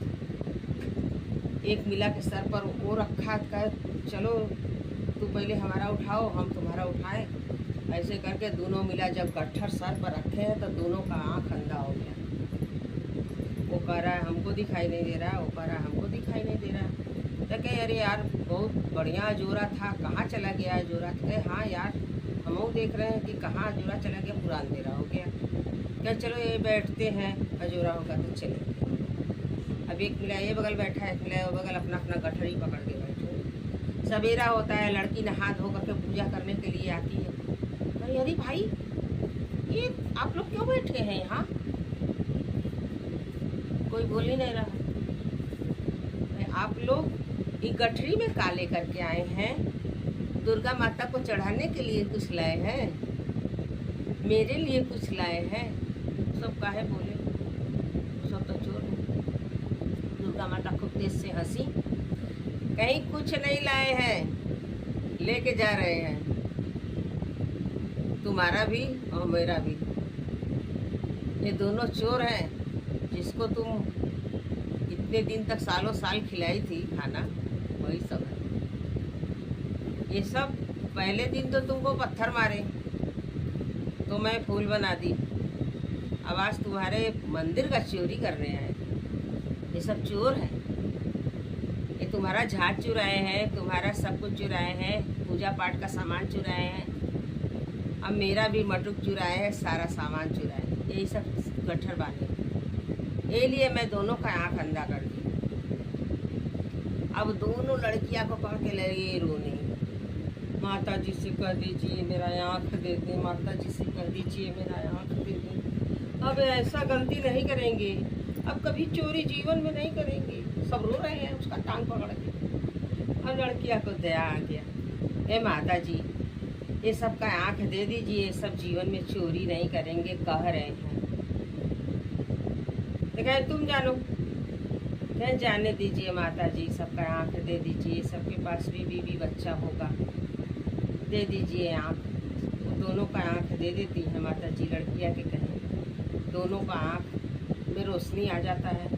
एक मिला के सर पर वो रखा, कह चलो तू पहले हमारा उठाओ हम तुम्हारा उठाए। ऐसे करके दोनों मिला जब गट्ठर सर पर रखे हैं तो दोनों का आँख अंधा हो गया। वो कह रहा है हमको दिखाई नहीं दे रहा, वो कह रहा है हमको दिखाई नहीं दे रहा। तो कहे अरे यार बहुत बढ़िया जोरा था, कहाँ चला गया जोरा? कहे हाँ यार हम देख रहे हैं कि कहाँ जोरा चला गया, पूरा अंधेरा हो गया। क्या चलो ये बैठते हैं, अजोरा होगा तो चले। अब एक मिला ये बगल बैठा है, एक मिला वो बगल, अपना अपना गठरी पकड़ के बैठे। सवेरा होता है, लड़की नहा धो करके पूजा करने के लिए आती है। कहीं अरे भाई ये आप लोग क्यों बैठे हैं यहाँ? कोई बोल ही नहीं रहा। आप लोग ये गठरी में काले करके आए हैं, दुर्गा माता को चढ़ाने के लिए कुछ लाए हैं, मेरे लिए कुछ लाए हैं? सब काहे बोले? सब तो चोर हैं। दुर्गा माता खूब तेज से हंसी, कहीं कुछ नहीं लाए हैं, लेके जा रहे हैं, तुम्हारा भी और मेरा भी। ये दोनों चोर हैं जिसको तुम इतने दिन तक सालों साल खिलाई थी खाना, वही सब है। ये सब पहले दिन तो तुमको पत्थर मारे तो मैं फूल बना दी, अब आज तुम्हारे मंदिर का चोरी करने आए। ये सब चोर हैं, ये तुम्हारा झाड़ चुराए हैं, तुम्हारा सब कुछ चुराए हैं, पूजा पाठ का सामान चुराए हैं, अब मेरा भी मटुक चुराए है, सारा सामान चुराए, यही सब गट्ठर बांधे। ये लिए मैं दोनों का आँख अंधा कर दी। अब दोनों लड़कियां को पकड़ के लगी रोने, माता जी से कह दीजिए मेरा आँख दे दें, माता जी से कह दीजिए मेरा आँख दे दें। अब ऐसा गलती नहीं करेंगे, अब कभी चोरी जीवन में नहीं करेंगे। सब रो रहे हैं उसका टांग पकड़ के। अब लड़कियां को दया आ गया, हे माता जी ये सब का आँख दे दीजिए, सब जीवन में चोरी नहीं करेंगे कह रहे हैं। तो कहे तुम जानो, कहे जाने दीजिए माता जी, सबका आँख दे दीजिए, सबके पास भी बीवी बच्चा होगा, दे दीजिए आँख। वो दोनों का आँख दे देती है माता जी। लड़कियाँ के कहें दोनों का आँख में रोशनी आ जाता है।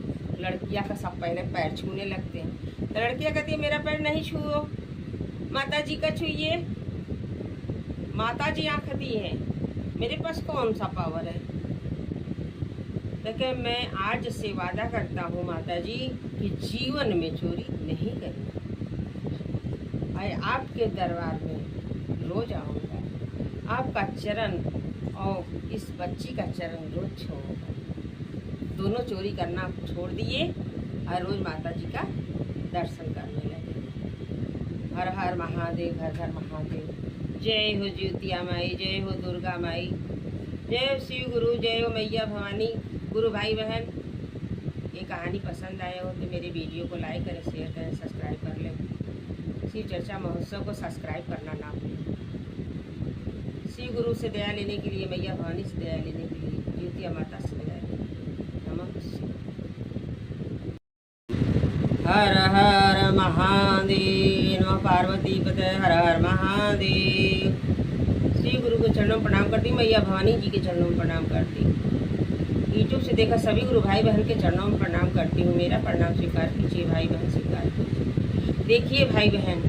लड़कियाँ का सब पहले पैर छूने लगते हैं, तो लड़कियाँ कहती है मेरा पैर नहीं छुओ, माता जी का छुइए, माता जी आँख दी है, मेरे पास कौन सा पावर है। देखिए मैं आज से वादा करता हूँ माता जी कि जीवन में चोरी नहीं करूँगी। आपके दरबार में रोज आऊँगा, आपका चरण और इस बच्ची का चरण रोज छोड़ो। दोनों चोरी करना छोड़ दिए और रोज माता जी का दर्शन करने लगे। हर हर महादेव, हर हर महादेव। जय हो ज्योतिया माई, जय हो दुर्गा माई, जय हो शिव गुरु, जय हो मैया भवानी। गुरु भाई बहन, ये कहानी पसंद आया हो तो मेरे वीडियो को लाइक करें, शेयर करें, सब्सक्राइब कर लें। शिव चर्चा महोत्सव को सब्सक्राइब करना ना भूलें। शिव गुरु से दया लेने के लिए, मैया भवानी से दया लेने के लिए, ज्योतिया माता से दया लेने के लिए। नमः शिवाय। हर हर महादेव, नमः पार्वती पते, हर हर महादेव। श्री गुरु के चरणों में प्रणाम करती, मैया भवानी जी के चरणों में प्रणाम करती, यूट्यूब से देखा सभी गुरु भाई बहन के चरणों में प्रणाम करती हूँ। मेरा प्रणाम स्वीकार कीजिए भाई बहन, स्वीकार कीजिए। देखिए भाई बहन,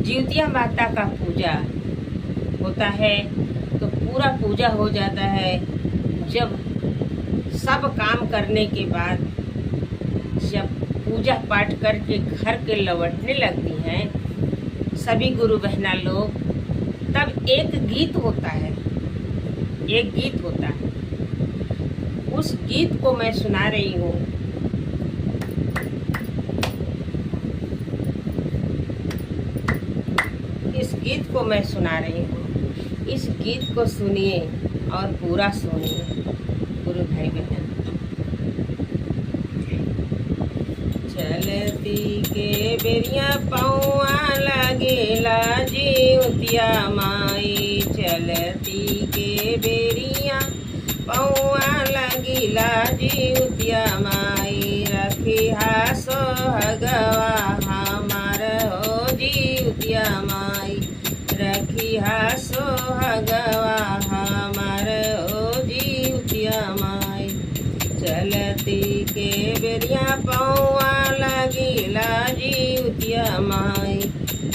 ज्योतिया माता का पूजा होता है तो पूरा पूजा हो जाता है जब सब काम करने के बाद, जब पूजा पाठ करके घर के लौटने लगती हैं सभी गुरु बहना लोग, तब एक गीत होता है, एक गीत होता है। उस गीत को मैं सुना रही हूँ। इस गीत को मैं सुना रही हूँ। इस गीत को सुनिए और पूरा सुनिए गुरु भाई बहन। चलती के बेरिया पौआ लगेला ज्योतिया माई, चलती के बेरिया पौआ लगिला ज्योतिया माई, रखी हा सोहगवा हमार हो ज्योतिया माई, रखी हा सोहगवा हमार हो ज्योतिया माई। चलती के बेरिया पौआ लगिला ज्योतिया माई,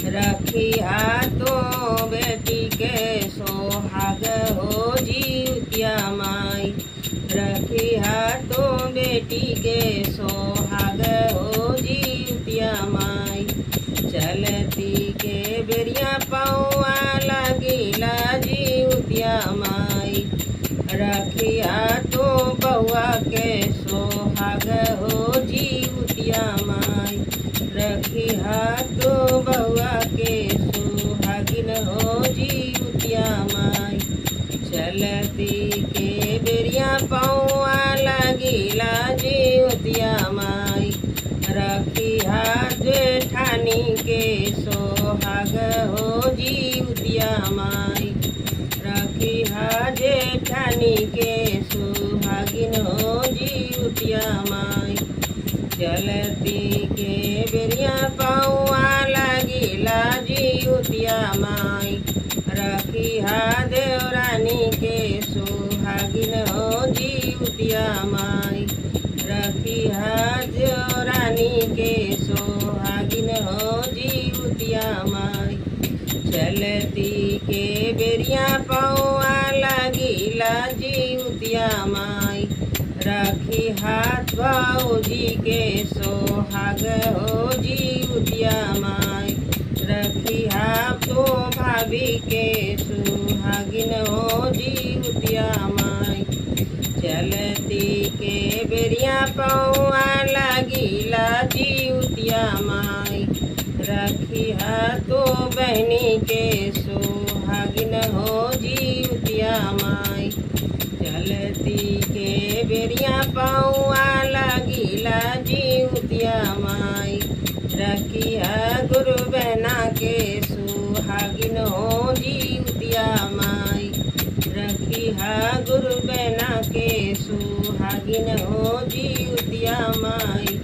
रखी हाथों बेटी के सोहाग हो ज्योतिया माई, रखी हाथों बेटी के सोहाग हो ज्योतिया माई। चलती के बेरिया पौआ लगिला ज्योतिया माई, रखी हाथों बउआ के सोहाग हो ज्योतिया माई, रखी हाथों बउआ के सुहागिन हो ज्योतिया माई। चलती के बेरिया पौआ लगिला ज्योतिया माई, रखी हाथ जेठानी के सोहाग हो ज्योतिया माई, रखी हाथ जेठानी के सुहागिन हो ज्योतिया माई। चलती के बेरिया पौआ लगिला ज्योतिया माई, रखी हा देवरानी के सुहागिन हो ज्योतिया माई, रखी हा देवरानी के सुहागिन हो ज्योतिया माई। चलती के बेरिया पौआ लगिला ज्योतिया माई, रखी हाथ भाऊजी के सोहाग हो ज्योतिया माई, रखी हाथों भाभी के सुहागिन हो ज्योतिया माई। चलती के बेरिया पौआ लगिला ज्योतिया माई, रखी हाथों बहनी के सुहागिन हो ज्योतिया माई। चलती के बेरिया पौआ लगिला ज्योतिया माई, रखी हा गुरु बहना के सुहागिन हो ज्योतिया माई, रखी हा गुरु बहना के सुहागिन हो ज्योतिया माई।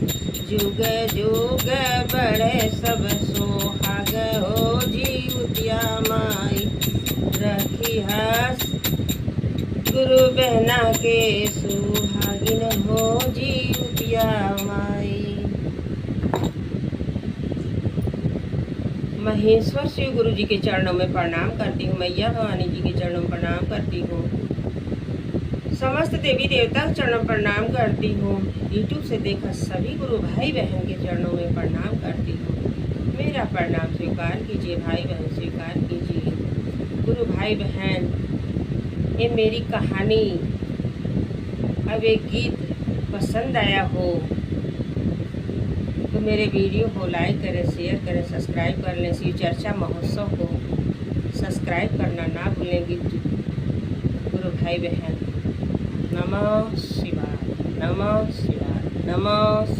जुग जुग बढ़े सब सोहाग हो ज्योतिया माई, रखी हा गुरु बहना के सुहागिन हो ज्योतिया माई। महेश्वर शिव गुरु जी के चरणों में प्रणाम करती हूँ, मैया भवानी जी के चरणों में प्रणाम करती हूँ, समस्त देवी देवता के चरणों में प्रणाम करती हूँ। यूट्यूब से देखा सभी गुरु भाई बहन के चरणों में प्रणाम करती हूँ। मेरा प्रणाम स्वीकार कीजिए भाई बहन, स्वीकार कीजिए। गुरु भाई बहन, ये मेरी कहानी अब एक गीत पसंद आया हो तो मेरे वीडियो को लाइक करें, शेयर करें, सब्सक्राइब कर लें। शिव चर्चा महोत्सव को सब्सक्राइब करना ना भूलेंगे गुरु भाई बहन। नमः शिवाय, नमः शिवाय, नमः